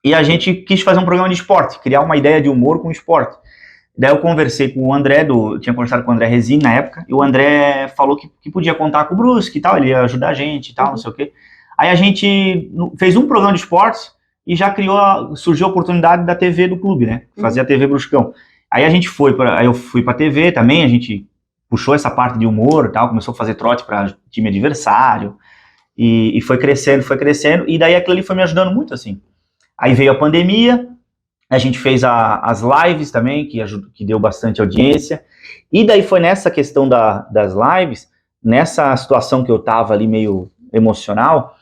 e a gente quis fazer um programa de esporte, criar uma ideia de humor com esporte. Daí eu conversei com o André, tinha conversado com o André Resine na época, e o André falou que podia contar com o Brusque e tal, ele ia ajudar a gente e tal, não sei o quê. Aí a gente fez um programa de esportes, e já surgiu a oportunidade da TV do clube, né? Fazer a TV Bruscão. Aí eu fui pra TV também, a gente puxou essa parte de humor e tal, começou a fazer trote para time adversário, e foi crescendo, e daí aquilo ali foi me ajudando muito, assim. Aí veio a pandemia, a gente fez as lives também, que deu bastante audiência, e daí foi nessa questão das lives, nessa situação que eu tava ali meio emocional,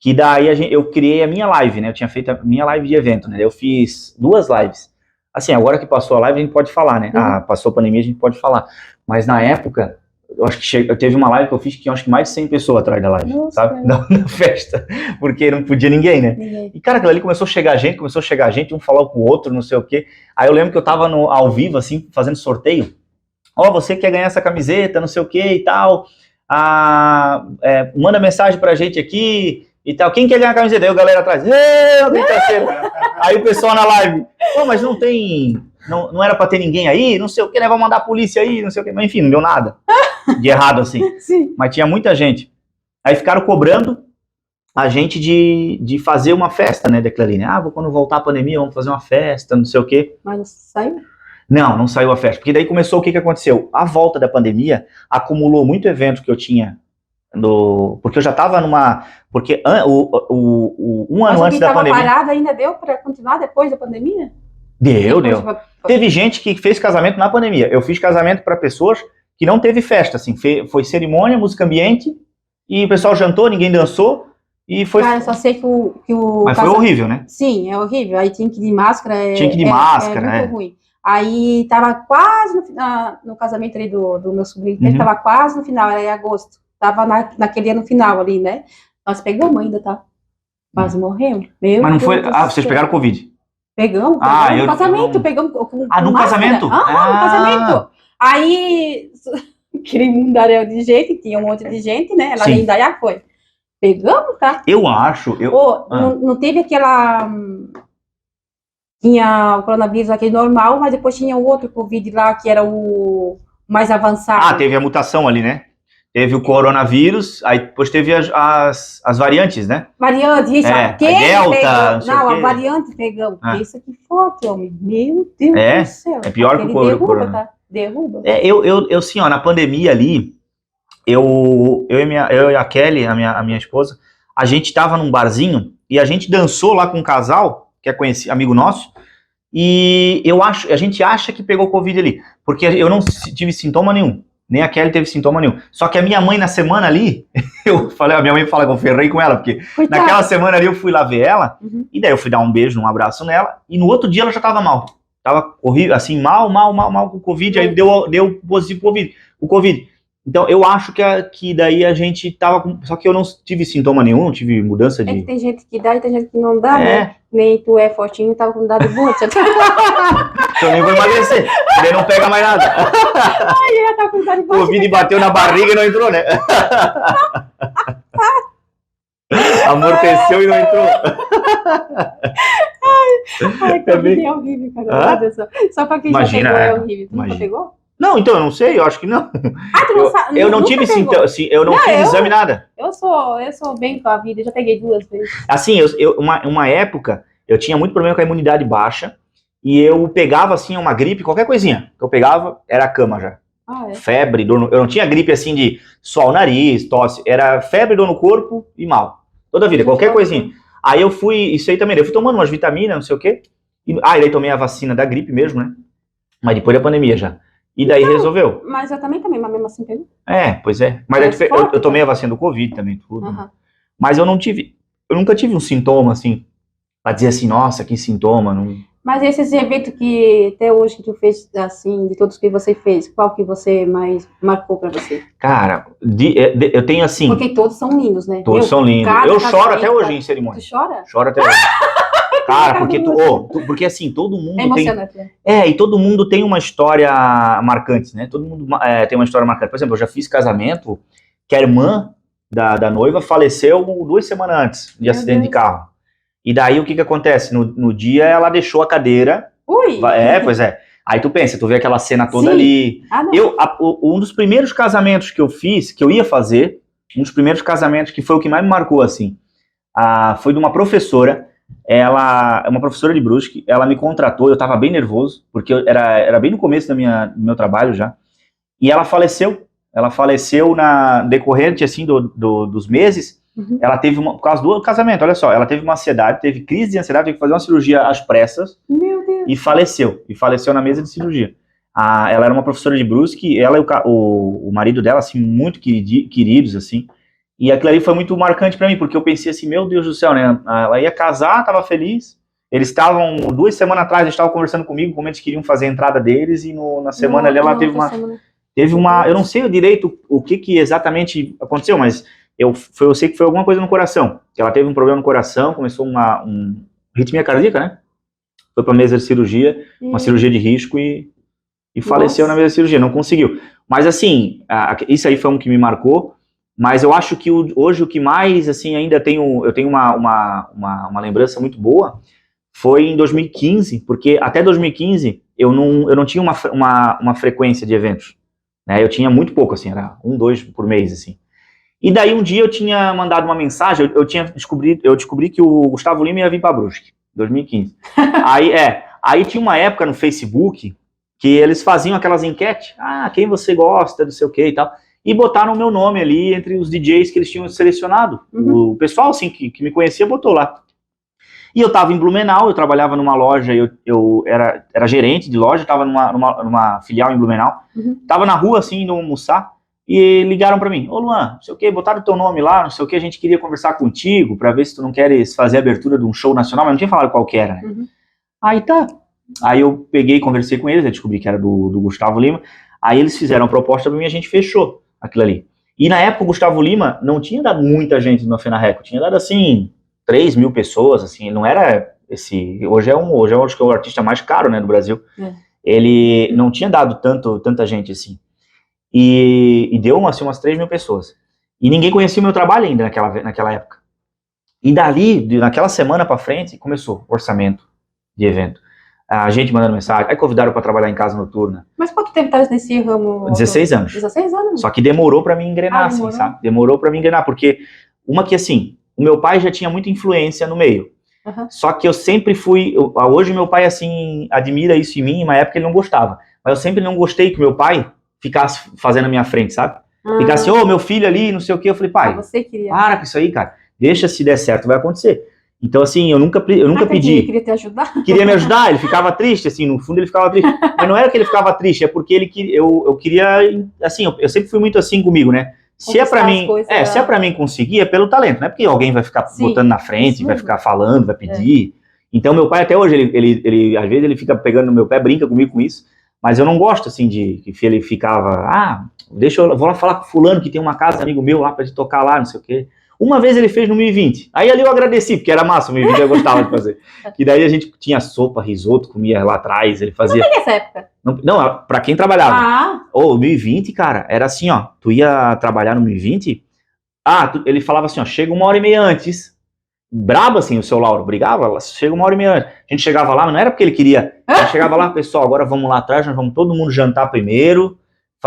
que daí eu criei a minha live, né? Eu tinha feito a minha live de evento, né? Eu fiz 2 lives. Assim, agora que passou a live, a gente pode falar, né? Passou a pandemia, a gente pode falar. Mas na época, eu acho que teve uma live que eu fiz que eu acho que mais de 100 pessoas atrás da live, sabe? Na festa. Porque não podia ninguém, né? E, cara, aquilo ali começou a chegar gente, um falar com o outro, não sei o quê. Aí eu lembro que eu tava ao vivo, assim, fazendo sorteio. Você quer ganhar essa camiseta, não sei o quê e tal. Manda mensagem pra gente aqui. e tal. Quem quer ganhar a camiseta? Aí a galera atrás, eu tenho terceiro. Aí o pessoal na live, pô, mas não tem, não era pra ter ninguém aí, não sei o que, né, vai mandar a polícia aí, não sei o que, mas enfim, não deu nada de errado assim. Sim. Mas tinha muita gente. Aí ficaram cobrando a gente de fazer uma festa, né, Declarine? Quando voltar a pandemia, vamos fazer uma festa, não sei o quê. Mas saiu? Não saiu a festa, porque daí começou o que aconteceu? A volta da pandemia acumulou muito evento que eu tinha, porque eu já estava porque um ano antes da pandemia... Mas parado ainda deu para continuar depois da pandemia? Deu. Teve gente que fez casamento na pandemia. Eu fiz casamento para pessoas que não teve festa, assim, foi cerimônia, música ambiente, e o pessoal jantou, ninguém dançou, e foi... Cara, só sei que o Mas foi horrível, né? Sim, é horrível. Aí tinha que ir de máscara. Tinha que ir de máscara, é muito ruim. Aí tava quase no casamento ali do meu sobrinho, ele tava quase no final, era em agosto. Tava naquele ano final ali, né? Nós pegamos ainda, tá? Quase morremos. Mas não foi... vocês pegaram Covid? Pegamos no casamento, pegamos com no casamento? No casamento. Aí, aquele mundaréu de gente, tinha um monte de gente, né? Ela ainda já foi. Pegamos, tá? Eu acho... Não teve aquela... Tinha o coronavírus aquele normal, mas depois tinha o outro Covid lá, que era o mais avançado. Teve a mutação ali, né? Teve o coronavírus, aí depois teve as variantes, né? Variante, isso. A Delta, não, a variante pegamos. Isso aqui forte, homem. Meu Deus do céu. É pior que o coronavírus. Tá? Derruba. Eu sim, ó, na pandemia ali, eu e a Kelly, a minha esposa, a gente tava num barzinho e a gente dançou lá com um casal, que é amigo nosso, e a gente acha que pegou Covid ali, porque eu não tive sintoma nenhum, nem a Kelly teve sintoma nenhum. Só que a minha mãe na semana ali, a minha mãe fala que eu ferrei com ela, porque coitada. Naquela semana ali eu fui lá ver ela, e daí eu fui dar um beijo, um abraço nela, e no outro dia ela já tava mal. Tava horrível, assim, mal com o Covid, aí deu positivo o Covid. Então, eu acho que daí a gente tava com... Só que eu não tive sintoma nenhum, não tive mudança de... É que tem gente que dá e tem gente que não dá, né? Nem tu é fortinho, tava com dado muito. Eu nem vou emagrecer, ele não pega mais nada. Ai, ela tá com dado muito. O Covid bateu na barriga e não entrou, né? Amorteceu e não entrou. Ai, Covid é horrível, cara. Só pra quem já pegou é horrível. Tu nunca pegou? Não, então, eu não sei, eu acho que não. Tu não sabe? Eu não tive sintoma, assim, eu não fiz exame, nada. Eu sou bem com a vida, eu já peguei 2 vezes. Assim, uma época, eu tinha muito problema com a imunidade baixa, e eu pegava, assim, uma gripe, qualquer coisinha que eu pegava, era cama já. Febre, dor eu não tinha gripe, assim, de suar o nariz, tosse, era febre, dor no corpo e mal. Toda a vida, qualquer coisinha. Aí eu fui, isso aí também, eu fui tomando umas vitaminas, não sei o quê, e daí tomei a vacina da gripe mesmo, né? Mas depois da pandemia já. E daí resolveu. Mas eu também, mas mesmo assim pegou. Pois é. Mas eu tomei a vacina do Covid também, tudo. Né? Mas eu nunca tive um sintoma, assim, pra dizer assim, nossa, que sintoma. Não... Mas esses eventos que até hoje que tu fez, assim, de todos que você fez, qual que você mais marcou pra você? Cara, eu tenho assim... Porque todos são lindos, né? Todos são lindos. Eu choro até hoje em cerimônia. Tu chora? Choro até hoje. Cara, porque assim, todo mundo tem... e todo mundo tem uma história marcante, né? Todo mundo tem uma história marcante. Por exemplo, eu já fiz casamento que a irmã da noiva faleceu 2 semanas antes de acidente de carro. E daí o que acontece? No dia ela deixou a cadeira. Ui! Pois é. Aí tu pensa, tu vê aquela cena toda ali. Um dos primeiros casamentos que eu fiz, que eu ia fazer, um dos primeiros casamentos que foi o que mais me marcou, assim, foi de uma professora. Ela é uma professora de Brusque, ela me contratou, eu tava bem nervoso, porque era bem no começo do meu trabalho já, e ela faleceu na decorrente, assim, dos meses, ela teve por causa do casamento, olha só, ela teve uma ansiedade, teve crise de ansiedade, teve que fazer uma cirurgia às pressas, meu Deus. E faleceu na mesa de cirurgia. Ela era uma professora de Brusque, ela e o marido dela, assim, muito queridos, assim. E aquilo ali foi muito marcante pra mim, porque eu pensei assim, meu Deus do céu, né? Ela ia casar, tava feliz. Eles estavam, 2 semanas atrás, eles estavam conversando comigo, como eles queriam fazer a entrada deles, e na semana ali ela teve uma... Eu não sei direito o que exatamente aconteceu, mas eu sei que foi alguma coisa no coração. Ela teve um problema no coração, começou uma arritmia cardíaca, né? Foi pra mesa de cirurgia, uma cirurgia de risco, e faleceu na mesa de cirurgia, não conseguiu. Mas assim, isso aí foi um que me marcou. Mas eu acho que hoje o que mais, assim, ainda eu tenho uma lembrança muito boa, foi em 2015, porque até 2015 eu não tinha uma frequência de eventos, né? Eu tinha muito pouco, assim, era 1, 2 por mês, assim. E daí um dia eu tinha mandado uma mensagem, eu descobri que o Gustavo Lima ia vir para Brusque, 2015. Aí tinha uma época no Facebook que eles faziam aquelas enquetes, quem você gosta, não sei o que e tal, e botaram o meu nome ali entre os DJs que eles tinham selecionado. O pessoal, assim, que me conhecia, botou lá. E eu tava em Blumenau, eu trabalhava numa loja, eu era gerente de loja, tava numa filial em Blumenau, tava na rua, assim, indo almoçar, e ligaram pra mim, ô Luan, não sei o que, botaram o teu nome lá, não sei o que, a gente queria conversar contigo, pra ver se tu não queres fazer a abertura de um show nacional, mas não tinha falado qual que era, né? Aí tá. Aí eu peguei e conversei com eles, eu descobri que era do Gustavo Lima, aí eles fizeram a proposta pra mim e a gente fechou aquilo ali. E na época o Gustavo Lima não tinha dado muita gente no Fena Record, tinha dado assim 3 mil pessoas, assim, ele não era hoje acho que é o artista mais caro, né, do Brasil. Ele não tinha dado tanta gente assim. E deu assim, umas 3 mil pessoas. E ninguém conhecia o meu trabalho ainda naquela época. E dali, naquela semana pra frente, começou orçamento de evento. A gente mandando mensagem, aí convidaram pra trabalhar em casa noturna. Mas quanto tempo tá nesse ramo? 16 anos. 16 anos. Só que demorou pra mim engrenar, assim, sabe? Demorou pra mim engrenar, porque que assim, o meu pai já tinha muita influência no meio. Só que eu sempre hoje meu pai, assim, admira isso em mim, em uma época ele não gostava. Mas eu sempre não gostei que meu pai ficasse fazendo na minha frente, sabe? Ficasse, meu filho ali, não sei o quê. Eu falei, pai, para com isso aí, cara. Deixa, se der certo, vai acontecer. Então, assim, eu nunca pedi. Ele queria te ajudar? Queria me ajudar, ele ficava triste, assim, no fundo ele ficava triste. Mas não era que ele ficava triste, é porque eu queria, assim, eu sempre fui muito assim comigo, né? Se é pra mim conseguir, é pelo talento, não é porque alguém vai ficar botando na frente, vai ficar falando, vai pedir. Então, meu pai até hoje, ele às vezes ele fica pegando no meu pé, brinca comigo com isso, mas eu não gosto, assim, de que ele ficava, vou lá falar com fulano que tem uma casa, amigo meu lá, pra te tocar lá, não sei o quê. Uma vez ele fez no 1020, aí ali eu agradeci, porque era massa, o 1020 eu gostava de fazer. E daí a gente tinha sopa, risoto, comia lá atrás, ele fazia... Não tem essa época. Não, pra quem trabalhava. O 1020, cara, era assim, ó, tu ia trabalhar no 1020, ele falava assim, ó, chega 1h30 antes, brabo assim, o seu Lauro, brigava, chega 1h30 antes. A gente chegava lá, mas não era porque ele queria, a gente chegava lá, pessoal, agora vamos lá atrás, nós vamos todo mundo jantar primeiro,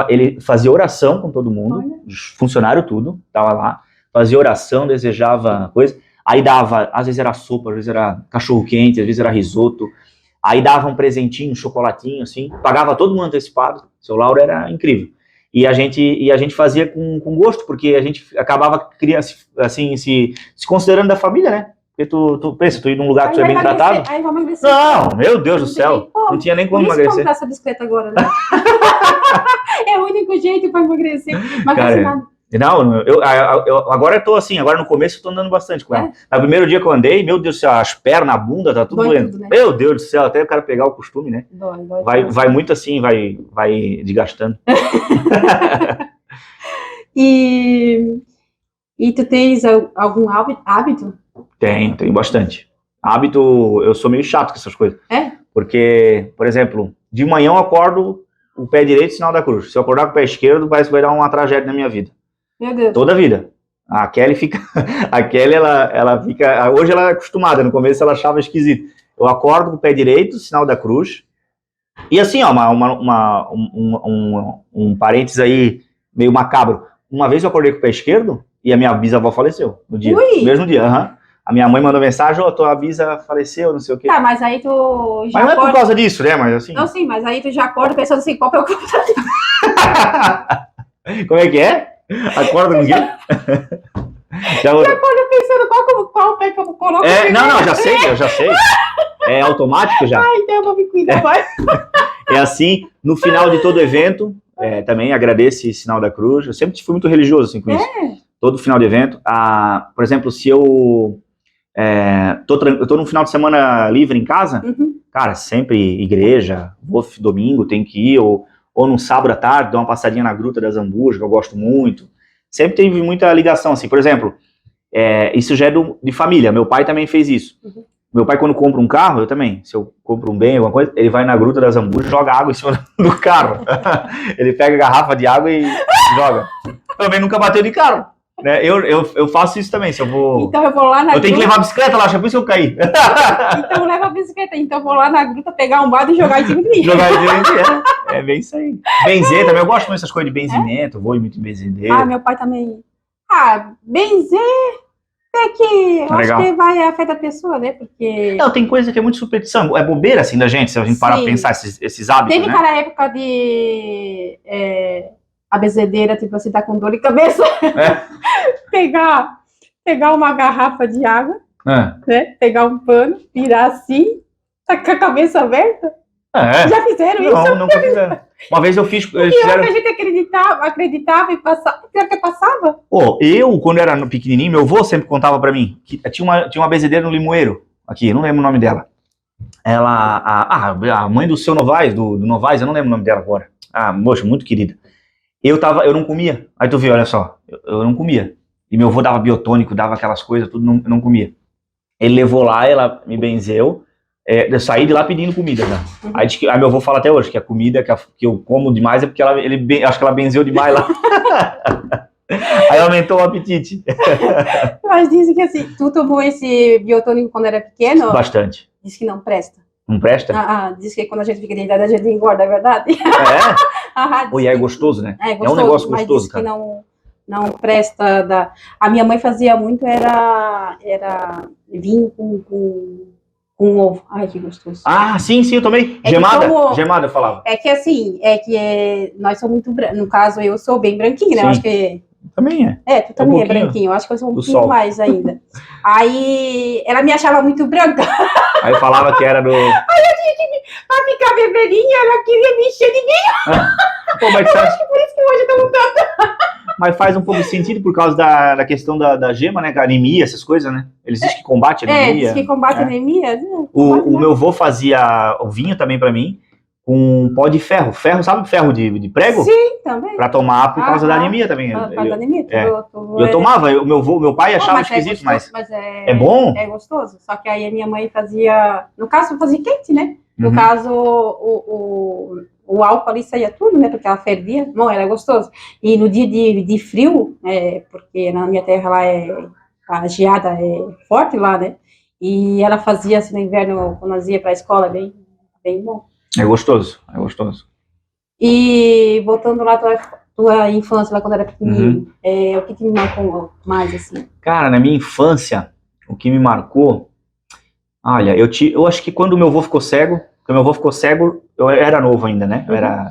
ele fazia oração com todo mundo, funcionário tudo, tava lá, fazia oração, desejava coisa, aí dava, às vezes era sopa, às vezes era cachorro quente, às vezes era risoto, aí dava um presentinho, um chocolatinho, assim, pagava todo mundo antecipado, seu Lauro era incrível. E a gente fazia com gosto, porque a gente acabava assim, se considerando da família, né? Porque tu pensa, tu ir num lugar que tu é bem tratado. Aí vai emagrecer. Não, meu Deus do céu, não tinha nem como emagrecer. Por isso comprar essa bicicleta agora, né? É o único jeito pra emagrecer. Não, agora eu tô assim, agora no começo eu tô andando bastante com ela. No primeiro dia que eu andei, meu Deus do céu, as pernas, a bunda, tá tudo doendo. Tudo, né? Meu Deus do céu, até o cara pegar o costume, né? Vai muito assim, vai desgastando. E tu tens algum hábito? Tenho bastante. Hábito, eu sou meio chato com essas coisas. Porque, por exemplo, de manhã eu acordo o pé direito, sinal da cruz. Se eu acordar com o pé esquerdo, parece que vai dar uma tragédia na minha vida. Meu Deus. Toda a vida. A Kelly fica... A Kelly, ela fica... Hoje ela é acostumada, no começo ela achava esquisito. Eu acordo com o pé direito, sinal da cruz. E assim, ó, um parênteses aí meio macabro. Uma vez eu acordei com o pé esquerdo e a minha bisavó faleceu no dia. Mesmo dia, A minha mãe mandou mensagem, tua bisa faleceu, não sei o quê. Tá, mas aí tu já Mas não é por causa disso, né? Mas assim... Não, sim, mas aí tu já acorda pensando assim, qual é o computador? Como é que é? Acorda com o quê? Já acorda pensando qual pé que eu coloco. Não, eu já sei. É automático já. Então eu vou me cuidar mais. É assim, no final de todo evento, também agradeço esse sinal da cruz. Eu sempre fui muito religioso assim com isso. Todo final de evento. Por exemplo, se eu tô num final de semana livre em casa, cara, sempre igreja, vou domingo, tenho que ir, ou num sábado à tarde, dou uma passadinha na Gruta das Zambujas, que eu gosto muito. Sempre teve muita ligação, assim, por exemplo, isso já é de família, meu pai também fez isso. Meu pai, quando compra um carro, eu também, se eu compro um bem, alguma coisa, ele vai na Gruta das Zambujas e joga água em cima do carro. Ele pega a garrafa de água e joga. Também nunca bateu de carro. Né? Eu faço isso também, se eu vou... Então eu vou lá na Eu tenho que levar a bicicleta lá, acho que é por isso que eu caí. Então leva a bicicleta. Então eu vou lá na gruta pegar um balde e jogar em cima de mim. Jogar de é bem isso aí. Benzer também, eu gosto muito dessas coisas de benzimento, vou muito em benzedeira. Ah, meu pai também. Ah, benzer é que eu Legal. acho que vai afetar a pessoa, né? Porque Não, tem coisa que é muito superstição, é bobeira assim da gente, se a gente parar pra Sim. pensar esses hábitos, teve né? aquela época de a benzedeira, tipo, você tá com dor de cabeça, pegar uma garrafa de água, né? Pegar um pano, virar assim, tá com a cabeça aberta. Já fizeram isso? Não, nunca fizeram. Uma vez eu fiz. Eles Pior fizeram... que a gente acreditava e passava. Pior que passava. Eu, quando era pequenininho, meu avô sempre contava pra mim que tinha uma benzedeira no Limoeiro, aqui, eu não lembro o nome dela. Ela, a mãe do seu Novaes, do Novaes, eu não lembro o nome dela agora. Ah, moxa, muito querida. Eu não comia. Aí tu vê, olha só, eu não comia. E meu avô dava biotônico, dava aquelas coisas, tudo, eu não comia. Ele levou lá, ela me benzeu, eu saí de lá pedindo comida, né? Aí meu avô fala até hoje que a comida que eu como demais é porque acho que ela benzeu demais lá. Aí aumentou o apetite. Mas dizem que assim, tu tomou esse biotônico quando era pequeno? Bastante. Diz que não presta. Não presta? Diz que quando a gente fica de idade a gente engorda, é verdade? E é gostoso, né? É gostoso, um negócio mas gostoso, diz cara. Que não presta. A minha mãe fazia muito, era vinho com ovo. Ai, que gostoso. Ah, sim, eu tomei. Gemada, eu falava. É que assim, nós somos muito brancos. No caso, eu sou bem branquinho, né? Eu acho que... Também é. Tu também é branquinho. Eu acho que eu sou um pouquinho sol. mais ainda. Aí, ela me achava muito branca. Aí eu falava que era do... Aí eu tinha que pra ficar vermelhinha, ela queria me encher de vinho. Pô, mas eu acho que por isso que hoje eu tô lutando. Mas faz um pouco de sentido por causa da questão da gema, né? A anemia, essas coisas, né? Eles dizem que combate a anemia. Diz que combate a anemia. O meu avô fazia o vinho também pra mim com pó de ferro. Ferro, sabe ferro de prego? Sim, também. Pra tomar por causa da anemia também. Por causa da anemia. Eu tomava, meu pai achava esquisito, mas é bom. É gostoso. Só que aí a minha mãe fazia... No caso, fazia quente, né? No caso, o álcool ali saía tudo, né? Porque ela fervia. Bom, era gostoso. E no dia de frio, porque na minha terra lá a geada é forte lá, né? E ela fazia assim no inverno, quando nós ia pra escola, bem bom. É gostoso, é gostoso. E voltando lá tua infância, lá quando era pequenininho, o que te marcou mais, assim? Cara, na minha infância, o que me marcou... Olha, eu acho que quando o meu avô ficou cego, eu era novo ainda, né?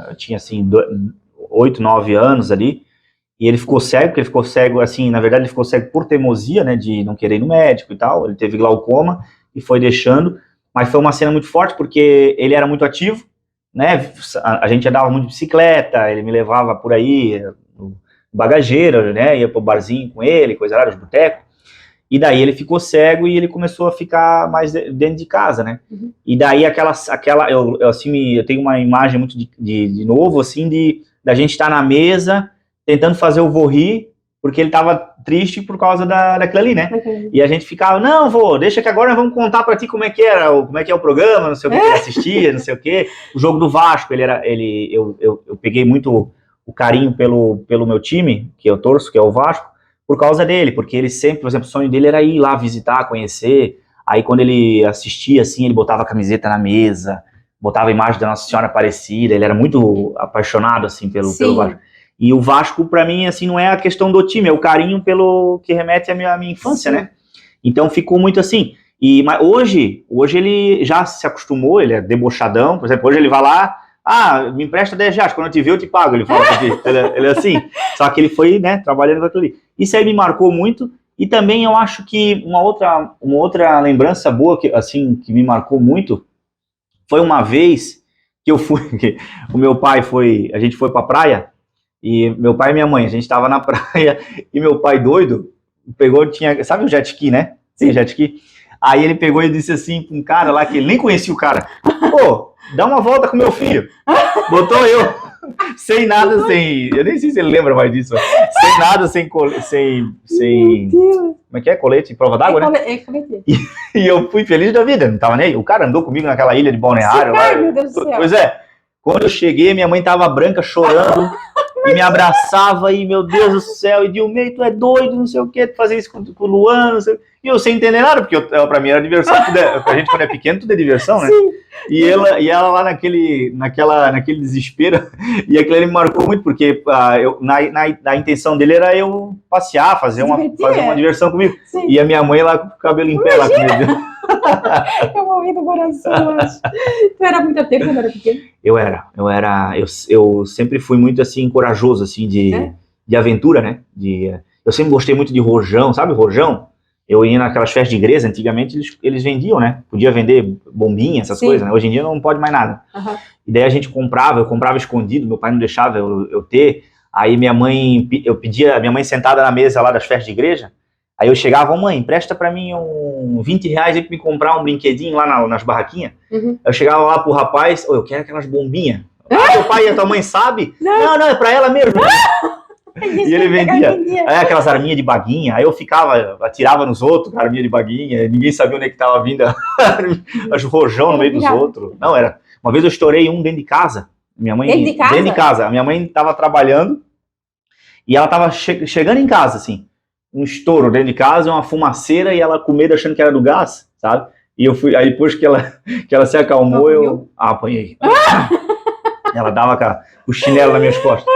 Eu tinha, assim, 8, 9 anos ali, e ele ficou cego, porque ele ficou cego, assim, na verdade ele ficou cego por teimosia, né, de não querer ir no médico e tal, ele teve glaucoma e foi deixando, mas foi uma cena muito forte, porque ele era muito ativo, né, a gente andava muito de bicicleta, ele me levava por aí, no bagageiro, né, ia pro barzinho com ele, coisa lá, de boteco, e daí ele ficou cego e ele começou a ficar mais dentro de casa, né, e daí eu tenho uma imagem muito de novo, assim, da gente estar na mesa, tentando fazer o vô rir, porque ele tava triste por causa daquilo ali, né? E a gente ficava, não, vô, deixa que agora nós vamos contar pra ti como é que é o programa, não sei o que ele assistia, não sei o que. O jogo do Vasco, eu peguei muito o carinho pelo meu time, que eu torço, que é o Vasco, por causa dele, porque ele sempre, por exemplo, o sonho dele era ir lá visitar, conhecer, aí quando ele assistia, assim, ele botava a camiseta na mesa, botava a imagem da Nossa Senhora Aparecida, ele era muito apaixonado, assim, pelo Vasco. E o Vasco, pra mim, assim, não é a questão do time, é o carinho pelo que remete à minha infância, né? Então ficou muito assim. Mas hoje ele já se acostumou, ele é debochadão, por exemplo, hoje ele vai lá, me empresta 10 reais, quando eu te ver eu te pago, ele fala aqui. Ele é assim, só que ele foi, né, trabalhando com aquilo ali. Isso aí me marcou muito, e também eu acho que uma outra lembrança boa, que me marcou muito, foi uma vez que eu fui, que o meu pai a gente foi pra praia, e meu pai e minha mãe, a gente tava na praia, e meu pai doido, sabe o jet ski, né? Tem jet ski? Aí ele pegou e disse assim pra um cara lá, que ele nem conhecia o cara, pô, dá uma volta com meu filho. Botou eu, sem nada, eu nem sei se ele lembra mais disso, sem nada, sem como é que é? Colete, prova d'água, né? Colete. E eu fui feliz da vida, não tava nem aí. O cara andou comigo naquela ilha de Balneário. Meu Deus do céu. Pois é, quando eu cheguei, minha mãe tava branca, chorando. e me abraçava e, meu Deus do céu, e Dilmei, tu é doido, não sei o que, tu fazer isso com o Luan, não sei. E eu sem entender nada, porque pra mim era diversão, pra gente quando é pequeno tudo é diversão, né? Sim. E ela lá naquele desespero, e aquilo ali me marcou muito, porque na intenção dele era eu passear, fazer uma diversão comigo. Sim. E a minha mãe lá com o cabelo em pé lá comigo. Eu morri do coração, acho. Tu era muito tempo quando era pequeno? Eu sempre fui muito, assim, corajoso, assim, de aventura, né? Eu sempre gostei muito de rojão, sabe rojão? Eu ia naquelas festas de igreja, antigamente eles vendiam, né? Podia vender bombinha, essas coisas, né? Hoje em dia não pode mais nada. Uhum. E daí a gente eu comprava escondido, meu pai não deixava eu ter. Aí minha mãe sentada na mesa lá das festas de igreja, aí eu chegava, mãe, empresta pra mim uns 20 reais aí pra me comprar um brinquedinho lá nas barraquinhas. Uhum. Eu chegava lá pro rapaz, eu quero aquelas bombinhas. Teu pai e a tua mãe sabe? Não, é pra ela mesmo. E ele vendia aquelas arminhas de baguinha, aí eu atirava nos outros, arminha de baguinha, ninguém sabia onde é que tava vindo as rojão no meio dos outros. Não, uma vez eu estourei um dentro de casa, dentro de casa, a minha mãe tava trabalhando, e ela tava chegando em casa, assim, um estouro dentro de casa, uma fumaceira, e ela com medo achando que era do gás, sabe? E eu fui, aí depois que ela se acalmou, eu apanhei. Ela dava o chinelo nas minhas costas.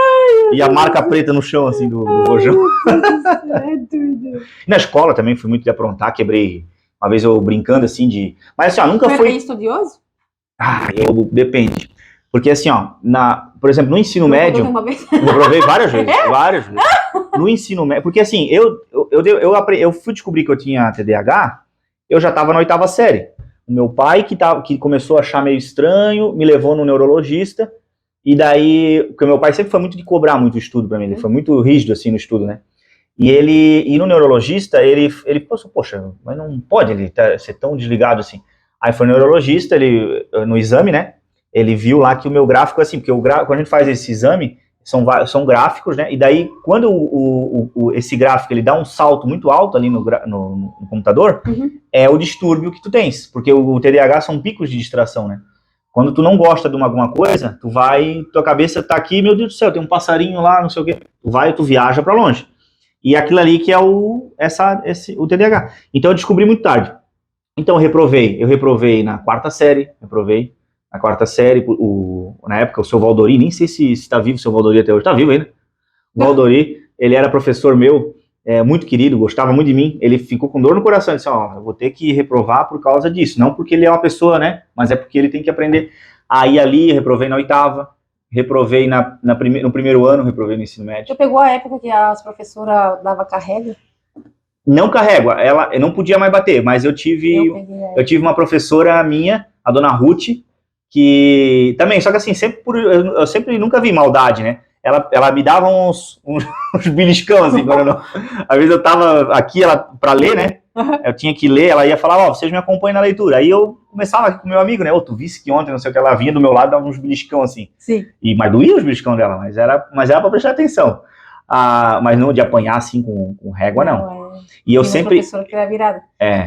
E a marca preta no chão, assim, do rojão. É doido. Na escola também fui muito de aprontar, quebrei. Uma vez eu brincando, assim, Mas assim, ó, nunca fui... Você é estudioso? Depende. Porque assim, ó, por exemplo, no ensino médio... Eu provei várias vezes. No ensino médio... Porque assim, eu fui descobrir que eu tinha TDAH, eu já estava na 8ª série. O meu pai, que começou a achar meio estranho, me levou no neurologista. E daí, porque meu pai sempre foi muito de cobrar muito estudo pra mim, ele foi muito rígido assim no estudo, né? E no neurologista, ele pensou, poxa, mas não pode ele ser tão desligado assim. Aí foi no neurologista, no exame, né? Ele viu lá que o meu gráfico, assim, porque quando a gente faz esse exame, são gráficos, né? E daí, quando esse gráfico ele dá um salto muito alto ali no computador, é o distúrbio que tu tens, porque o TDAH são picos de distração, né? Quando tu não gosta de alguma coisa, tua cabeça tá aqui, meu Deus do céu, tem um passarinho lá, não sei o quê. Tu viaja pra longe. E aquilo ali que é o TDAH. Então eu descobri muito tarde. Então eu reprovei na 4ª série, na época o seu Valdori, nem sei se tá vivo o seu Valdori até hoje, tá vivo ainda. O Valdori, ele era professor meu, muito querido, gostava muito de mim, ele ficou com dor no coração, ele disse, eu vou ter que reprovar por causa disso, não porque ele é uma pessoa, né, mas é porque ele tem que aprender. Aí ali, eu reprovei na 8ª, reprovei no primeiro ano, reprovei no ensino médio. Você pegou a época que as professoras davam carrega? Não carrego, eu não podia mais bater, mas eu tive uma professora minha, a dona Ruth, que também, só que assim, eu sempre nunca vi maldade, né, ela me dava uns beliscão, assim, quando não... Às vezes eu tava aqui, pra ler, né? Eu tinha que ler, ela ia falar, vocês me acompanham na leitura. Aí eu começava aqui com meu amigo, né? Tu visse que ontem, não sei o que, ela vinha do meu lado, dava uns beliscão, assim. Sim. Mas doía os beliscão dela, mas era pra prestar atenção. Mas não de apanhar, assim, com régua, não. E eu sempre... professora que era virada.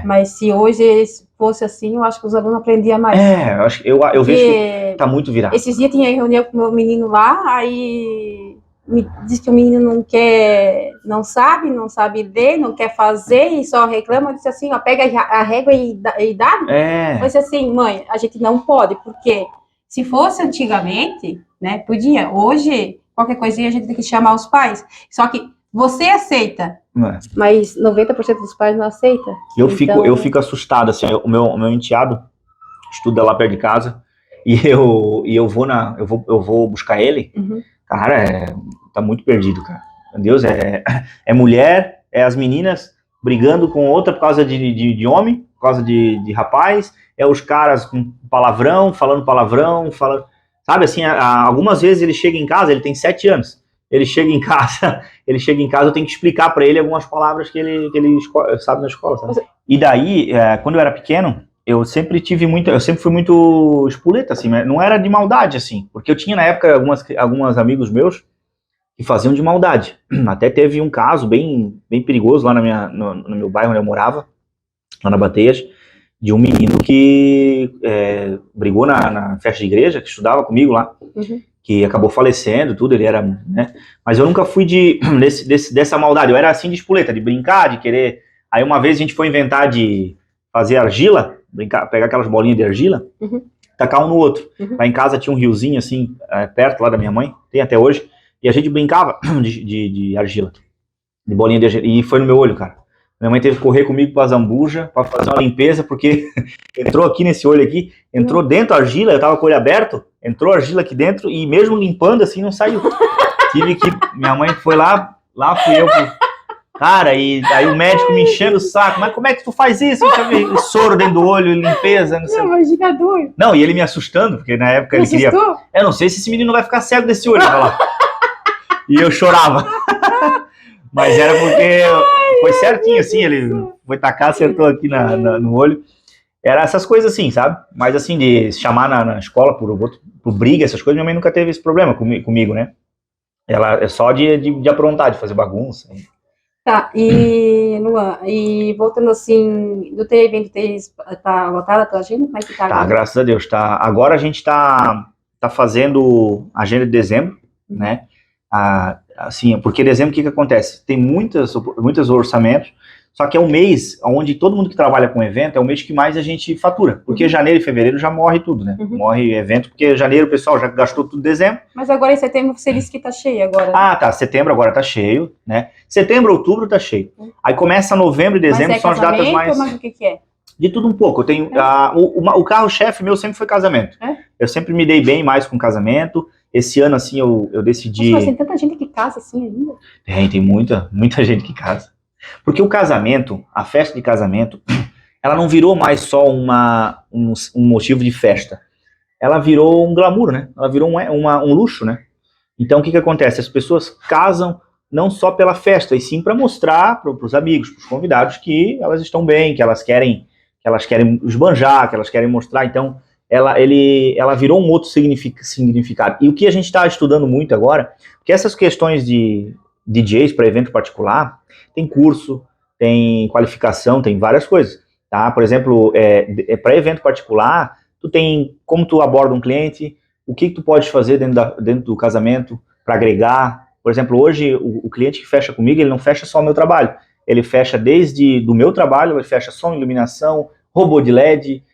Mas se hoje fosse assim, eu acho que os alunos aprendiam mais. Eu vejo que tá muito virado. Esses dias tinha reunião com o meu menino lá, aí me diz que o menino não sabe ler, não quer fazer e só reclama. Eu disse assim, pega a régua e dá. Eu disse assim, mãe, a gente não pode, porque se fosse antigamente, né, podia. Hoje, qualquer coisinha a gente tem que chamar os pais. Só que você aceita, mas 90% dos pais não aceita. Eu fico assustado, assim, o meu enteado estuda lá perto de casa, e eu vou buscar ele, cara, tá muito perdido, cara. Meu Deus, é mulher, as meninas brigando com outra por causa de homem, por causa de rapaz, os caras com palavrão, falando, sabe, assim, algumas vezes ele chega em casa, ele tem 7 anos, ele chega em casa, eu tenho que explicar pra ele algumas palavras que ele sabe na escola, sabe? E daí, quando eu era pequeno, eu sempre fui muito espoleta, assim, não era de maldade, assim, porque eu tinha na época alguns amigos meus que faziam de maldade. Até teve um caso bem perigoso lá no meu bairro onde eu morava, lá na Bateias, de um menino que brigou na festa de igreja, que estudava comigo lá, que acabou falecendo, tudo, ele era, né? Mas eu nunca fui dessa maldade, eu era assim de espoleta, de brincar, de querer. Aí uma vez a gente foi inventar de fazer argila, brincar, pegar aquelas bolinhas de argila, tacar um no outro. Lá em casa tinha um riozinho assim, perto lá da minha mãe, tem até hoje, e a gente brincava de argila, de bolinha de argila, e foi no meu olho, cara. Minha mãe teve que correr comigo pra Zambuja, pra fazer uma limpeza, porque entrou aqui nesse olho aqui, entrou dentro a argila, eu tava com o olho aberto, entrou a argila aqui dentro, e mesmo limpando assim, não saiu. Tive que, minha mãe foi lá fui eu, cara, e aí o médico me enchendo o saco, mas como é que tu faz isso? Soro dentro do olho, limpeza, não sei. Não, imagina doido. Não, e ele me assustando, porque na época ele queria... Eu não sei se esse menino vai ficar cego desse olho, lá. E eu chorava. Mas era porque foi certinho, assim, ele foi tacar, acertou aqui no olho. Era essas coisas assim, sabe? Mas assim, de chamar na escola por briga, essas coisas, minha mãe nunca teve esse problema comigo, né? Ela é só de aprontar, de fazer bagunça. Tá, e Luan, e voltando assim, do teu evento, tá lotada a tua agenda? Como é que tá agora? Tá, graças a Deus, tá. Agora a gente tá fazendo a agenda de dezembro, né? Assim, porque dezembro o que acontece? Tem muitos orçamentos, só que é um mês onde todo mundo que trabalha com evento é o mês que mais a gente fatura, porque janeiro e fevereiro já morre tudo, né? Morre evento, porque janeiro o pessoal já gastou tudo em dezembro. Mas agora em setembro você disse que tá cheio agora. Ah, tá, setembro agora tá cheio, né? Setembro, outubro tá cheio. Aí começa novembro e dezembro, são as datas mais... Mas o que é? De tudo um pouco. Eu tenho o carro-chefe meu sempre foi casamento. Eu sempre me dei bem mais com casamento. Esse ano, assim, eu decidi... Nossa, mas tem tanta gente que casa assim ainda? Tem muita gente que casa. Porque o casamento, a festa de casamento, ela não virou mais só um motivo de festa. Ela virou um glamour, né? Ela virou um luxo, né? Então, o que acontece? As pessoas casam não só pela festa, e sim para mostrar para os amigos, para os convidados, que elas estão bem, que elas querem esbanjar, que elas querem mostrar. Então, ela virou um outro significado. E o que a gente está estudando muito agora, que essas questões de DJs para evento particular, tem curso, tem qualificação, tem várias coisas, tá? Por exemplo, para evento particular, tu tem como tu aborda um cliente, o que tu pode fazer dentro do casamento para agregar. Por exemplo, hoje o cliente que fecha comigo, ele não fecha só o meu trabalho, ele fecha desde do meu trabalho, ele fecha som, iluminação, robô de LED,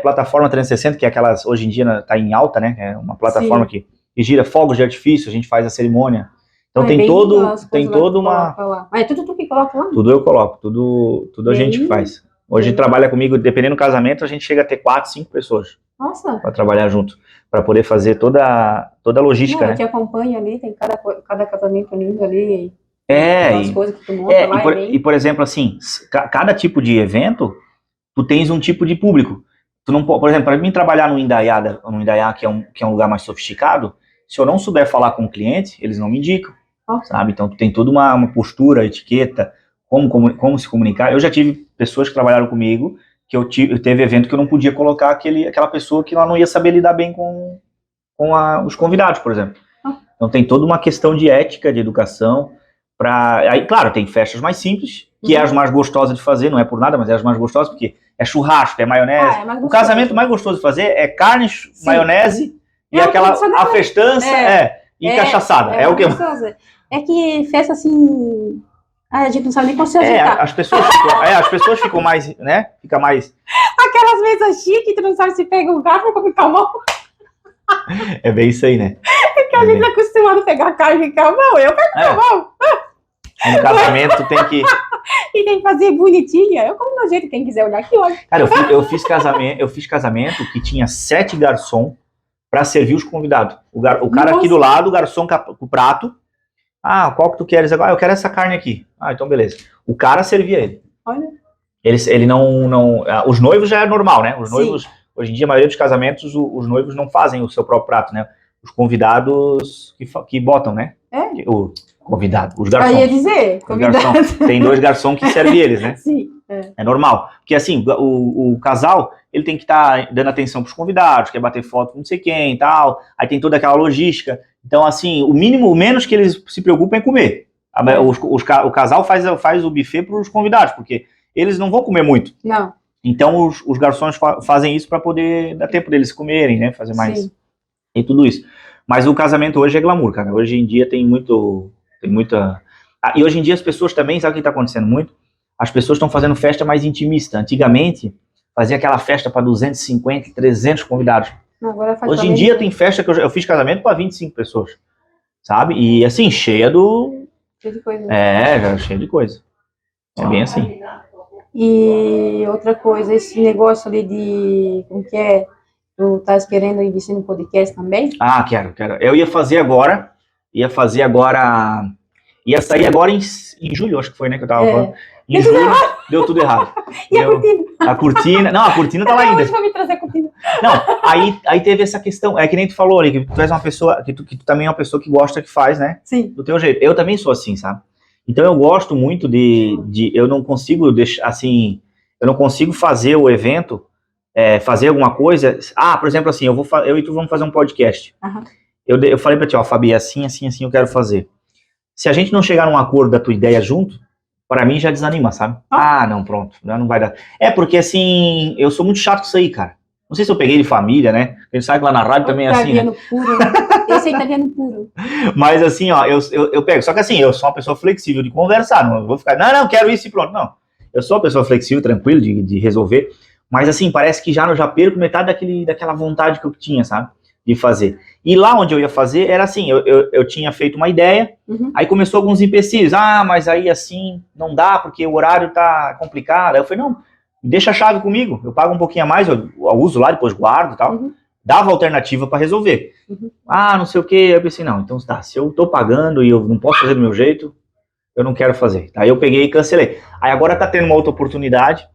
plataforma 360, que é aquelas, hoje em dia está em alta, né? É uma plataforma que gira fogos de artifício, a gente faz a cerimônia. Então tem toda uma... Mas é tudo tu que coloca lá? Tudo eu coloco, tudo a gente que faz. Hoje a gente trabalha comigo, dependendo do casamento, a gente chega a ter 4, 5 pessoas. Nossa! Para trabalhar junto, para poder fazer toda a logística, né? Eu te acompanho ali, tem cada casamento lindo ali. As coisas que tu monta lá. E por exemplo, assim, cada tipo de evento, tu tens um tipo de público. Tu não, por exemplo, para mim trabalhar no Indaiá, que é um lugar mais sofisticado, se eu não souber falar com o cliente, eles não me indicam. Sabe? Então tu tem toda uma postura, etiqueta, como se comunicar. Eu já tive pessoas que trabalharam comigo, que eu teve evento que eu não podia colocar aquela pessoa que ela não ia saber lidar bem com os convidados, por exemplo. Então tem toda uma questão de ética, de educação. Aí, claro, tem festas mais simples, que é as mais gostosas de fazer, não é por nada, mas é as mais gostosas, porque é churrasco, é maionese. O casamento mais gostoso de fazer é carne, maionese e a festança e cachaçada. É o que... É que festa assim... a gente não sabe nem como se ajeitar. As pessoas ficam mais, né? Fica mais... Aquelas mesas chiques, tu não sabe se pega um garfo ou come com a mão. É bem isso aí, né? É que a gente é acostumado a pegar carne com a mão, eu pego com a mão. No casamento tem que... E tem que fazer bonitinha. Eu como no jeito, quem quiser olhar aqui, olha. Cara, eu fiz casamento que tinha 7 garçons para servir os convidados. O cara aqui do lado, o garçom com o prato. Ah, qual que tu queres agora? Eu quero essa carne aqui. Ah, então beleza. O cara servia ele. Olha. Ele não... Os noivos já é normal, né? Os noivos, hoje em dia, a maioria dos casamentos, os noivos não fazem o seu próprio prato, né? Os convidados que botam, né? O convidado, os garçons. Eu ia dizer, convidado. Tem 2 garçons que servem eles, né? Sim. É normal. Porque assim, o casal, ele tem que estar dando atenção pros convidados, quer bater foto com não sei quem e tal. Aí tem toda aquela logística. Então, assim, o menos que eles se preocupem é comer. O casal faz o buffet pros convidados, porque eles não vão comer muito. Não. Então, os garçons fazem isso para poder dar tempo deles comerem, né? Fazer mais. Sim. E tudo isso. Mas o casamento hoje é glamour, cara. Hoje em dia tem muita... E hoje em dia as pessoas também, sabe o que está acontecendo muito? As pessoas estão fazendo festa mais intimista. Antigamente, fazia aquela festa para 250, 300 convidados. Agora faz Hoje em dia tem festa que eu fiz casamento para 25 pessoas, sabe? E assim, cheia de coisa. Já cheia de coisa. É bem assim. E outra coisa, esse negócio ali de... Como que é? Tu estás querendo investir no podcast também? Ah, quero. Eu ia fazer agora. Ia sair agora em julho, acho que foi, né, que eu tava falando. Em julho, deu tudo errado. E a cortina? A cortina... Não, a cortina tá lá ainda. Hoje vai me trazer a cortina. Não, aí teve essa questão, é que nem tu falou ali, que tu és uma pessoa, que tu também é uma pessoa que gosta, que faz, né? Sim. Do teu jeito. Eu também sou assim, sabe? Então eu gosto muito eu não consigo deixar, assim, eu não consigo fazer o evento, fazer alguma coisa, por exemplo, assim, eu e tu vamos fazer um podcast. Uhum. Eu falei pra ti, ó, Fabi, assim eu quero fazer. Se a gente não chegar num acordo da tua ideia junto, pra mim já desanima, sabe? Não, pronto, não vai dar. É porque, assim, eu sou muito chato com isso aí, cara. Não sei se eu peguei de família, né? A gente sabe que lá na rádio também é assim, né? Puro, né? Esse é italiano puro. Mas assim, ó, eu pego. Só que assim, eu sou uma pessoa flexível de conversar. Não vou ficar, não, quero isso e pronto. Não. Eu sou uma pessoa flexível, tranquilo de resolver. Mas assim, parece que já perco metade daquela vontade que eu tinha, sabe? De fazer. E lá onde eu ia fazer, era assim, eu tinha feito uma ideia, aí começou alguns empecilhos. Mas aí assim, não dá, porque o horário tá complicado. Aí eu falei, não, deixa a chave comigo, eu pago um pouquinho a mais, eu uso lá, depois guardo e tal. Dava alternativa para resolver. Não sei o que, eu pensei, não, então tá, se eu tô pagando e eu não posso fazer do meu jeito, eu não quero fazer. Aí eu peguei e cancelei. Aí agora tá tendo uma outra oportunidade,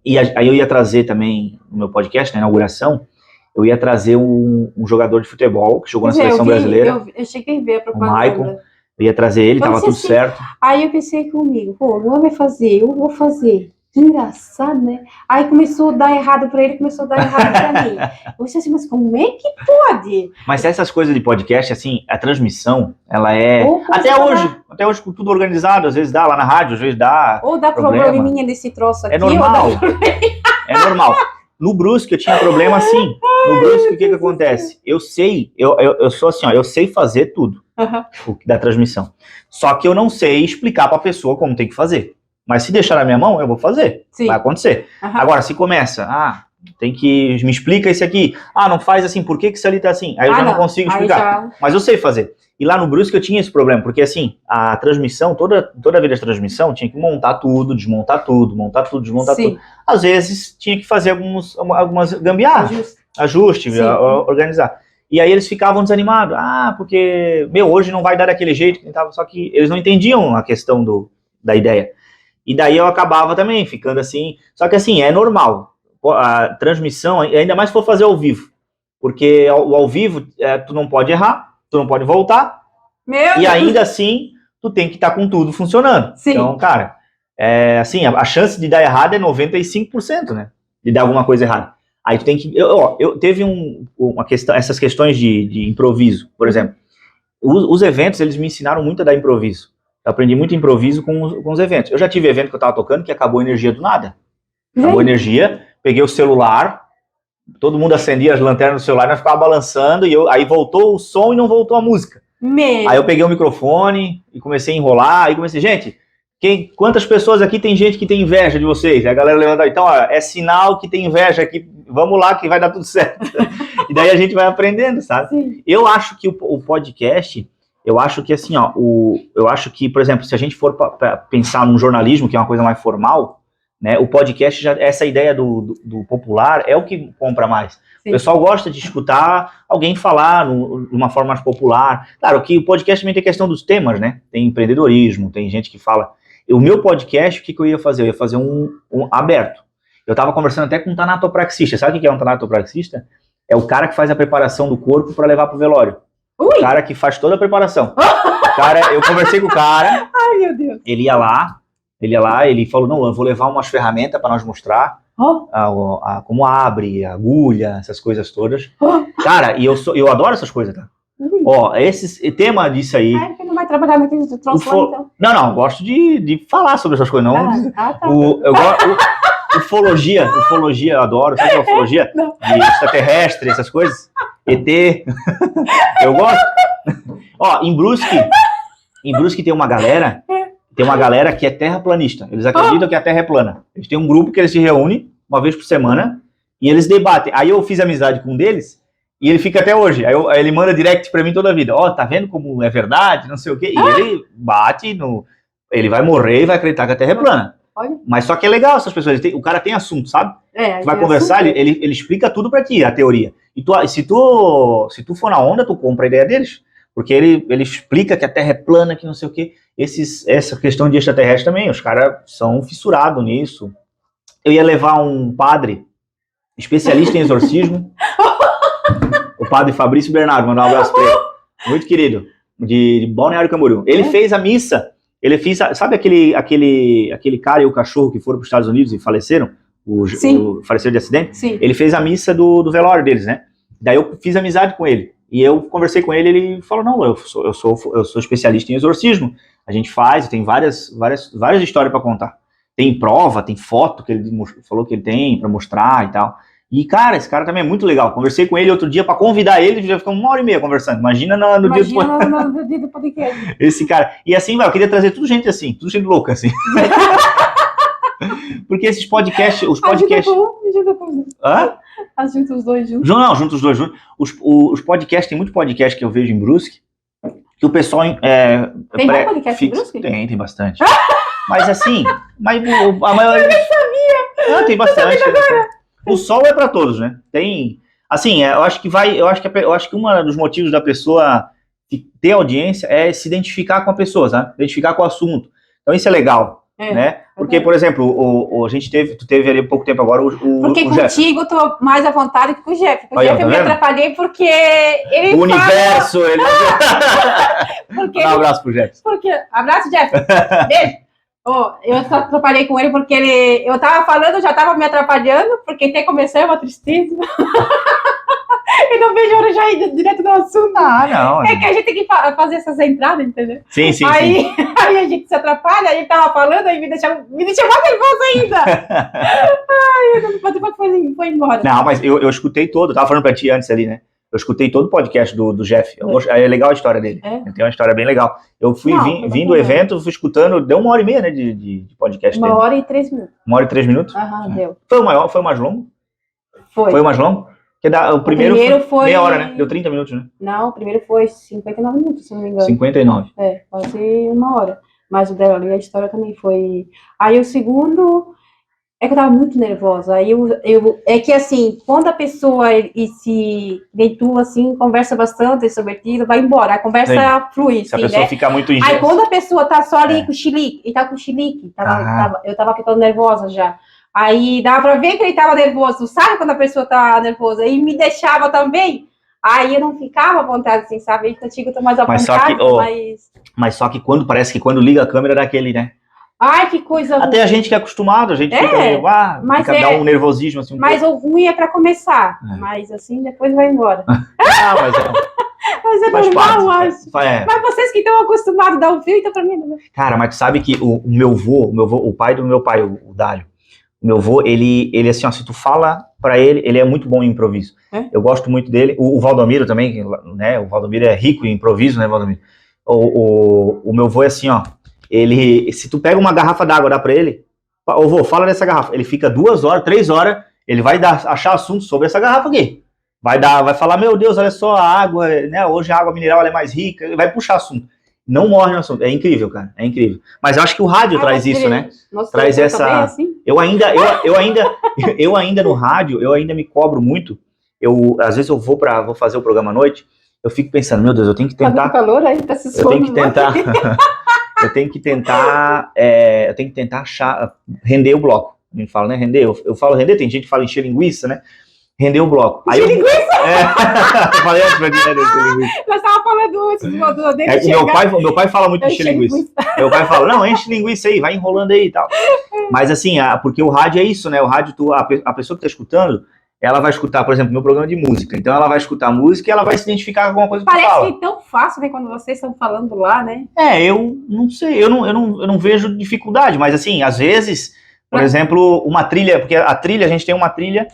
e aí eu ia trazer também, no meu podcast, na inauguração, eu ia trazer um jogador de futebol, que jogou na seleção brasileira. Eu cheguei a ver a propaganda. O Maicon, eu ia trazer ele, tava tudo certo. Aí eu pensei comigo, o Luan vai fazer, eu vou fazer. Que engraçado, né? Aí começou a dar errado pra ele, começou a dar errado pra mim. Eu disse assim, mas como é que pode? Mas essas coisas de podcast, assim, a transmissão, ela é... Até hoje, com tudo organizado, às vezes dá lá na rádio, às vezes dá. Ou dá probleminha desse troço aqui. É normal. É normal. No Brusque eu tinha problema assim. No Brusque, o que acontece? Eu sou assim, ó, eu sei fazer tudo da transmissão. Só que eu não sei explicar pra pessoa como tem que fazer. Mas se deixar na minha mão, eu vou fazer. Sim. Vai acontecer. Agora, se começa, tem que... Me explica esse aqui. Não faz assim, por que isso ali tá assim? Aí eu já não consigo explicar. Mas eu sei fazer. E lá no Brusque eu tinha esse problema, porque assim, a transmissão, toda a vida de transmissão, tinha que montar tudo, desmontar tudo, montar tudo, desmontar tudo. Às vezes, tinha que fazer algumas gambiarras. Ajuste, organizar. E aí eles ficavam desanimados. Porque, hoje não vai dar daquele jeito. Só que eles não entendiam a questão da ideia. E daí eu acabava também ficando assim. Só que assim, é normal. A transmissão, ainda mais se for fazer ao vivo. Porque o ao vivo, tu não pode errar, tu não pode voltar. E ainda assim, tu tem que estar com tudo funcionando. Sim. Então, cara, assim, a chance de dar errado é 95%, né? De dar alguma coisa errada. Aí tu tem que... Eu teve uma questão, essas questões de improviso, por exemplo. Os eventos, eles me ensinaram muito a dar improviso. Eu aprendi muito improviso com os eventos. Eu já tive evento que eu tava tocando que acabou a energia do nada. Acabou a energia, peguei o celular, todo mundo acendia as lanternas do celular, nós ficava balançando, aí voltou o som e não voltou a música. Aí eu peguei o microfone e comecei a enrolar, aí comecei, gente, quantas pessoas aqui tem gente que tem inveja de vocês? Aí a galera levantou, então, é sinal que tem inveja aqui, vamos lá que vai dar tudo certo. E daí a gente vai aprendendo, sabe? Sim. Eu acho que o podcast... Eu acho que assim, eu acho que, por exemplo, se a gente for pensar num jornalismo, que é uma coisa mais formal, né, o podcast, essa ideia do popular é o que compra mais. Sim. O pessoal gosta de escutar alguém falar de uma forma mais popular. Claro que o podcast também tem questão dos temas, né? Tem empreendedorismo, tem gente que fala... O meu podcast, o que eu ia fazer? Eu ia fazer um aberto. Eu estava conversando até com um tanatopraxista. Sabe o que é um tanatopraxista? É o cara que faz a preparação do corpo para levar para o velório. O cara que faz toda a preparação. Eu conversei com o cara. Ai, meu Deus. Ele ia lá, ele falou, não, eu vou levar umas ferramentas para nós mostrar como abre, agulha, essas coisas todas. Cara, e eu adoro essas coisas, tá? Esse tema disso aí... Você não vai trabalhar naquele troço lá, então? Não, gosto de falar sobre essas coisas, não. Tá. ufologia, eu adoro. Sabe o que é ufologia? Não. De extraterrestre, essas coisas. ET. Eu gosto. Ó, em Brusque tem uma galera que é terraplanista. Eles acreditam que a Terra é plana. Eles têm um grupo que eles se reúnem uma vez por semana e eles debatem. Aí eu fiz amizade com um deles e ele fica até hoje. Aí ele manda direct pra mim toda a vida. Ó, tá vendo como é verdade? Não sei o quê. E ele bate no... Ele vai morrer e vai acreditar que a Terra é plana. Olha. Mas só que é legal essas pessoas. O cara tem assunto, sabe? Tu vai tem conversar, assunto. ele explica tudo pra ti, a teoria. E se tu for na onda, tu compra a ideia deles. Porque ele explica que a Terra é plana, que não sei o quê. Essa questão de extraterrestre também, os caras são fissurados nisso. Eu ia levar um padre especialista em exorcismo, o padre Fabrício Bernardo, mandar um abraço pra ele. Muito querido, de Balneário Camboriú. Ele fez a missa, sabe aquele cara e o cachorro que foram para os Estados Unidos e faleceram? Faleceram de acidente? Sim. Ele fez a missa do velório deles, né? Daí eu fiz amizade com ele. E eu conversei com ele, ele falou, não, eu sou especialista em exorcismo. A gente faz, tem várias histórias para contar. Tem prova, tem foto que ele falou que ele tem para mostrar e tal. E, cara, esse cara também é muito legal. Conversei com ele outro dia para convidar ele, já ficamos 1h30 conversando. Imagina no dia do podcast. Esse cara. E assim, eu queria trazer tudo gente assim, tudo gente louca assim. Porque esses podcasts, os podcasts... Hã? Juntos os dois juntos. Não, juntos os dois juntos. Os podcasts, tem muito podcast que eu vejo em Brusque, que o pessoal... Tem mais podcast em Brusque? Tem bastante. Mas assim, a maioria... Eu nem sabia! Não, tem bastante. O sol é pra todos, né? Tem... Assim, eu acho que um dos motivos da pessoa ter audiência é se identificar com a pessoa, sabe? Identificar com o assunto. Então isso é legal. Né? Porque, por exemplo, tu teve ali há pouco tempo agora porque o contigo eu tô mais à vontade que com o Jeff. Com o Jeff eu me atrapalhei porque ele o universo, ele... porque um abraço pro Jeff. Abraço, Jeff. Beijo. Eu só atrapalhei com ele porque eu tava falando, já tava me atrapalhando, porque até começou uma tristeza. E não vejo a hora já ir direto no assunto. Não. É que a gente tem que fazer essas entradas, entendeu? Sim. Aí a gente se atrapalha, aí ele tava falando, aí me deixa mais nervoso ainda. Ai, depois foi embora. Não, mas eu escutei todo, eu tava falando pra ti antes ali, né? Eu escutei todo o podcast do Jeff. É legal a história dele. Ele tem uma história bem legal. Eu vim do evento, fui escutando, deu 1h30, né, de podcast. 1h03 minutos. 1h03 minutos? Aham, deu. Foi o mais longo? Foi o mais longo? O primeiro foi meia hora, né? Deu 30 minutos, né? Não, o primeiro foi 59 minutos, se não me engano. 59. Quase 1h. Mas o dela ali, a história também foi... Aí o segundo... É que eu tava muito nervosa. Aí é que assim, quando a pessoa se deitua assim, conversa bastante sobre aquilo, vai embora. A conversa flui, se a pessoa né? fica muito ingênua. Aí quando a pessoa tá só ali com o chilique, ele tá com o chilique, eu tava ficando nervosa já. Aí dava pra ver que ele tava nervoso, sabe quando a pessoa tá nervosa? E me deixava também. Aí eu não ficava à vontade, assim, sabe? E contigo eu tô mais à vontade, mas só que parece que quando liga a câmera dá aquele, né? Ai, que coisa ruim. Até a gente que é acostumado, a gente fica meio, dá um nervosismo assim. Mas o ruim é pra começar, mas assim, depois vai embora. Mas é normal, eu acho. Mas vocês que estão acostumados a dar um fio, então pra mim não. Cara, mas tu sabe que o meu avô, o pai do meu pai, o Dálio, o meu avô, ele assim, ó, se tu fala pra ele é muito bom em improviso. Eu gosto muito dele. O Valdomiro também, né? O Valdomiro é rico em improviso, né, Valdomiro? O meu avô é assim, ó. Se tu pega uma garrafa d'água, dá pra ele, ô vô, fala dessa garrafa, ele fica 2 horas, 3 horas, ele vai achar assunto sobre essa garrafa aqui, vai falar, meu Deus, olha só, a água, né, hoje a água mineral ela é mais rica, ele vai puxar assunto, não morre no assunto, é incrível, cara, é incrível, mas eu acho que o rádio traz isso, né, traz essa, assim? eu ainda no rádio, eu ainda me cobro muito, às vezes eu vou fazer o programa à noite, eu fico pensando, meu Deus, eu tenho que tentar, calor aí, tá se eu tenho que tentar render o bloco. A gente fala, né? Render. Eu falo render, tem gente que fala encher linguiça, né? Render o bloco. Encher linguiça? Eu falei antes pra encher linguiça. Nós estávamos falando antes do meu pai fala muito encher linguiça. Meu pai fala, não, enche linguiça aí, vai enrolando aí e tal. Mas assim, porque o rádio é isso, né? O rádio, a pessoa que tá escutando, ela vai escutar, por exemplo, meu programa de música. Então ela vai escutar a música e ela vai se identificar com alguma coisa que parece fala. Parece que é tão fácil, né, quando vocês estão falando lá, né? Eu não sei, eu não vejo dificuldade, mas assim, às vezes Por exemplo, uma trilha, porque a trilha, a gente tem uma trilha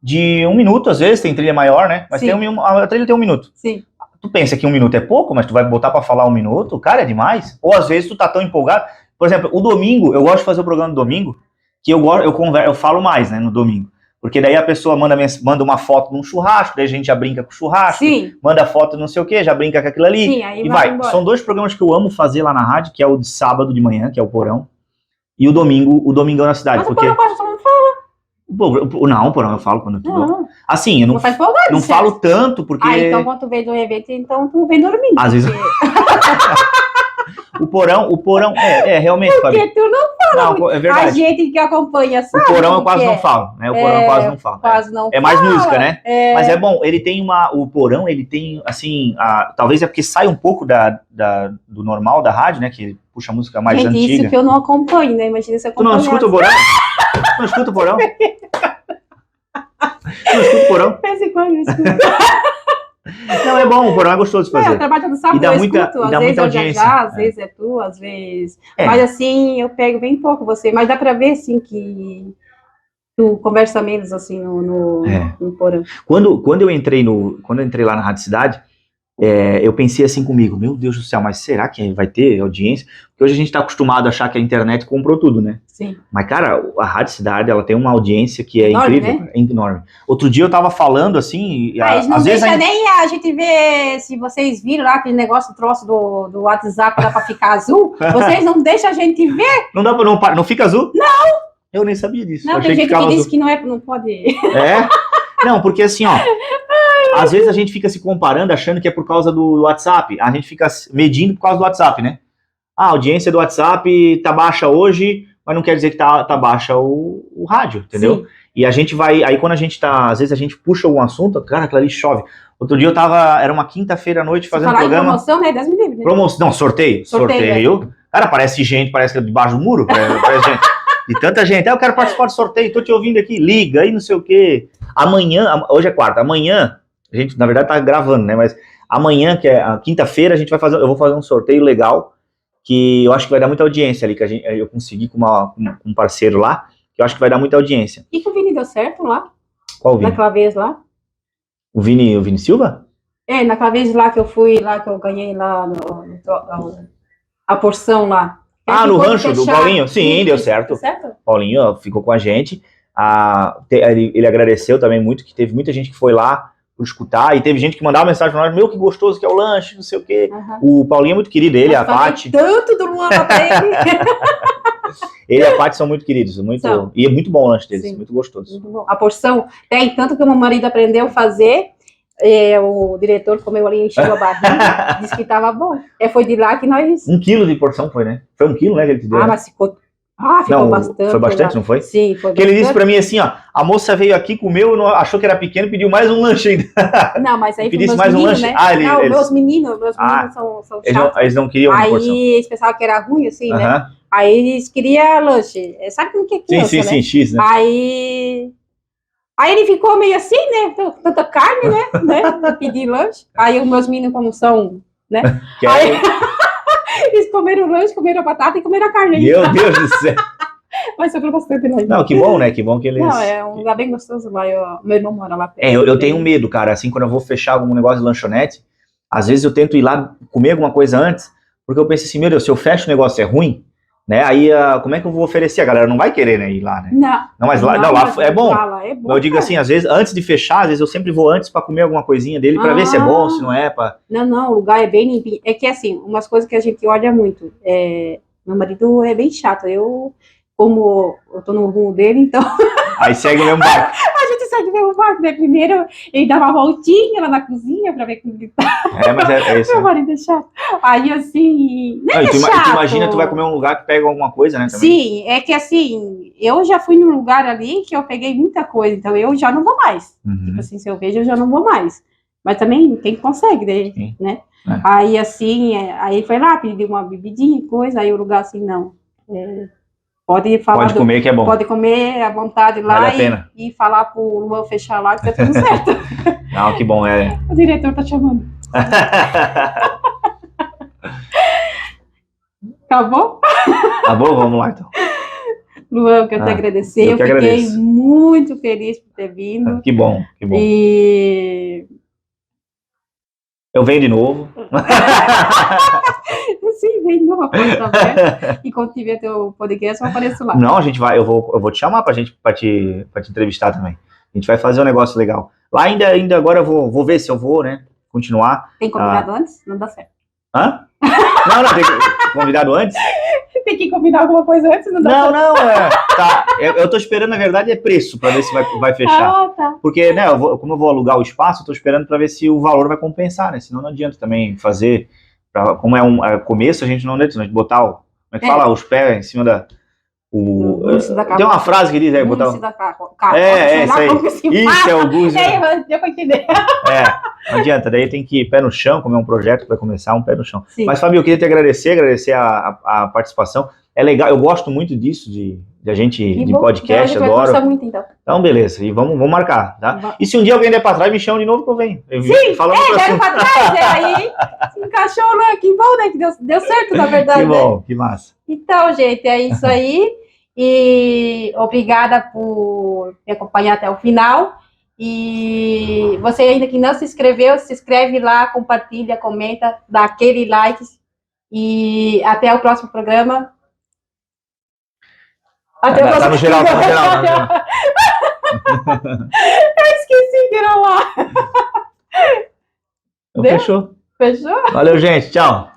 de 1 minuto, às vezes, tem trilha maior, né? Mas a trilha tem 1 minuto. Sim. Tu pensa que 1 minuto é pouco, mas tu vai botar pra falar 1 minuto, cara, é demais. Ou às vezes tu tá tão empolgado. Por exemplo, o domingo, eu gosto de fazer o programa do domingo, que eu falo mais, né, no domingo. Porque daí a pessoa manda uma foto de um churrasco, daí a gente já brinca com o churrasco, Sim. Manda foto não sei o que, já brinca com aquilo ali. Sim, aí e vai. São 2 programas que eu amo fazer lá na rádio, que é o de sábado de manhã, que é o Porão, e o Domingão na Cidade. Mas porque... o Porão não fala. Não, o Porão eu falo quando eu tô. Não. Assim, eu não falo tanto, porque... então quando tu vem do evento, então tu vem dormindo. Às vezes... O porão realmente, Fabi. Porque tu não fala. Não, é verdade. A gente que acompanha, sabe? O porão eu quase não falo, né? O porão eu quase não falo. Quase não é mais música, né? Mas é bom, ele tem o porão, ele tem, assim, talvez é porque sai um pouco do normal da rádio, né? Que puxa a música mais antiga. Isso que eu não acompanho, né? Imagina se eu Tu não escuta o porão? Tu não escuta o porão? Tu não escuta o porão? De vez em quando eu escuto. Não, é bom, o porão é gostoso de fazer. Eu trabalho no sábado, eu escuto. Às vezes eu já, às vezes é tu, às vezes... Mas assim, eu pego bem pouco você. Mas dá pra ver, assim, que tu conversa menos, assim, no porão. Quando eu entrei lá na Rádio Cidade, eu pensei assim comigo, meu Deus do céu, mas será que vai ter audiência? Porque hoje a gente tá acostumado a achar que a internet comprou tudo, né? Sim. Mas, cara, a Rádio Cidade, ela tem uma audiência que é enorme, incrível, né? É enorme. Outro dia eu tava falando assim... Eles não deixam nem a gente ver, se vocês viram lá aquele negócio, troço do WhatsApp, dá pra ficar azul, vocês não deixam a gente ver? Não fica azul? Não! Eu nem sabia disso. Não, tem gente que diz que não pode... É? Não, porque assim, ó... Às vezes a gente fica se comparando, achando que é por causa do WhatsApp. A gente fica medindo por causa do WhatsApp, né? A audiência do WhatsApp tá baixa hoje, mas não quer dizer que tá baixa o rádio, entendeu? Sim. E a gente vai... Aí quando a gente tá... Às vezes a gente puxa algum assunto, cara, aquilo ali chove. Outro dia era uma quinta-feira à noite fazendo programa... promoção, né? 10 mil, né? Não, sorteio. Né? Cara, parece que é debaixo do muro, parece gente. De tanta gente. Eu quero participar do sorteio, tô te ouvindo aqui, liga aí, não sei o quê. Amanhã, hoje é quarta, amanhã... A gente, na verdade, tá gravando, né? Mas amanhã, que é a quinta-feira, eu vou fazer um sorteio legal, que eu acho que vai dar muita audiência ali, que eu consegui com um parceiro lá, que eu acho que vai dar muita audiência. E que o Vini deu certo lá? Qual Vini? Naquela vez lá. O Vini Silva? Naquela vez lá que eu fui, lá que eu ganhei lá a porção lá. No rancho do Paulinho? Sim, deu certo. Deu certo? Paulinho ficou com a gente. Ele agradeceu também muito, que teve muita gente que foi lá por escutar, e teve gente que mandava mensagem pra nós, meu, que gostoso que é o lanche, não sei o quê. Uhum. O Paulinho é muito querido, ele e a Paty. Tanto do Luan pra ele. Ele e a Paty são muito queridos, e é muito bom o lanche deles, Sim. Muito gostoso. Muito bom. A porção, tanto que o meu marido aprendeu a fazer, o diretor comeu ali, encheu a barriga, disse que tava bom. Foi de lá que nós... 1 quilo de porção foi, né? Foi 1 quilo, né, que ele te deu? Mas ficou... ficou bastante. Foi bastante, não foi? Sim, foi bastante. Ele disse pra mim assim, ó, a moça veio aqui, comeu, achou que era pequeno, pediu mais um lanche ainda. Não, mas aí pedisse mais um lanche? Né? Eles... meus meninos são chatos. Eles não queriam aí porção. Aí eles pensavam que era ruim, assim, né? Aí eles queriam lanche. Sabe como que é criança, sim, né? Sim, X, né? Aí ele ficou meio assim, né? Tanta carne, né? Pedir lanche. Aí os meus meninos, como são, né? Eles comeram o lanche, comeram a batata e comeram a carne. Meu Deus do céu. Mas sobrou bastante lá. Não, que bom, né? Que bom que eles... Não, é um lugar bem gostoso lá. Meu irmão mora lá. Eu tenho medo, cara. Assim, quando eu vou fechar algum negócio de lanchonete, às vezes eu tento ir lá comer alguma coisa antes, porque eu penso assim, meu Deus, se eu fecho o negócio é ruim, né? Aí, como é que eu vou oferecer? A galera não vai querer, né, ir lá, né? Não, mas lá é bom. É bom. Eu digo assim, às vezes, antes de fechar, às vezes eu sempre vou antes pra comer alguma coisinha dele, pra ver se é bom, se não é, pra... Não, o lugar é bem limpinho. É que, assim, umas coisas que a gente olha muito. Meu marido é bem chato. Como eu tô no rumo dele, então... Aí segue o mesmo barco. A gente segue o mesmo barco, né? Primeiro, ele dá uma voltinha lá na cozinha pra ver como ele tá. Mas é isso. Meu marido é chato. Aí, assim... Tu imagina, tu vai comer um lugar que pega alguma coisa, né? Também. Sim, é que, assim, eu já fui num lugar ali que eu peguei muita coisa, então eu já não vou mais. Tipo assim, se eu vejo, eu já não vou mais. Mas também, quem consegue, né? Aí, assim, aí foi lá, pediu uma bebidinha e coisa, aí o lugar, assim, não... Pode falar. Pode comer que é bom. Pode comer à vontade lá e falar pro Luan fechar lá que tá tudo certo. Não, que bom, O diretor tá chamando. Acabou? Acabou? Vamos lá, então. Luan, eu quero te agradecer. Eu que fiquei agradeço. muito feliz por ter vindo. Que bom, que bom. E Eu venho de novo. sim, vem numa porta aberta. E quando tiver teu podcast, eu apareço lá. Não, a gente vai, eu vou te chamar pra te entrevistar também. A gente vai fazer um negócio legal. Lá ainda agora eu vou ver se eu vou, né? Continuar. Tem combinado antes? Não dá certo. Hã? Não, tem convidado antes? Tem que combinar alguma coisa antes? Não dá certo. Não, tá. Eu tô esperando, na verdade, é preço pra ver se vai fechar. Ah, tá. Porque, né, como eu vou alugar o espaço, eu tô esperando pra ver se o valor vai compensar, né? Senão não adianta também fazer. Como é começo, a gente não adianta, a gente botar como é que fala? Os pés em cima da. Tem uma frase que diz aí, botar. Isso aí. Isso é o Gúzio. Deu pra entender. Não adianta, daí tem que ir pé no chão, como é um projeto que vai começar, um pé no chão. Sim. Mas, Fabio, eu queria te agradecer a participação. É legal, eu gosto muito disso, de a gente, de podcast, adoro. adoro. Vai muito, então. Então, beleza, e vamos marcar, tá? E se um dia alguém der pra trás, me chama de novo que eu venho. Sim, deram pra trás, aí se encaixou, né? Que bom, né? Que deu certo, na verdade. Que bom, que massa. Então, gente, é isso aí. E obrigada por me acompanhar até o final. E você ainda que não se inscreveu, se inscreve lá, compartilha, comenta, dá aquele like. E até o próximo programa. Tá no geral. Eu esqueci que era lá. Então, fechou. Fechou? Valeu, gente. Tchau.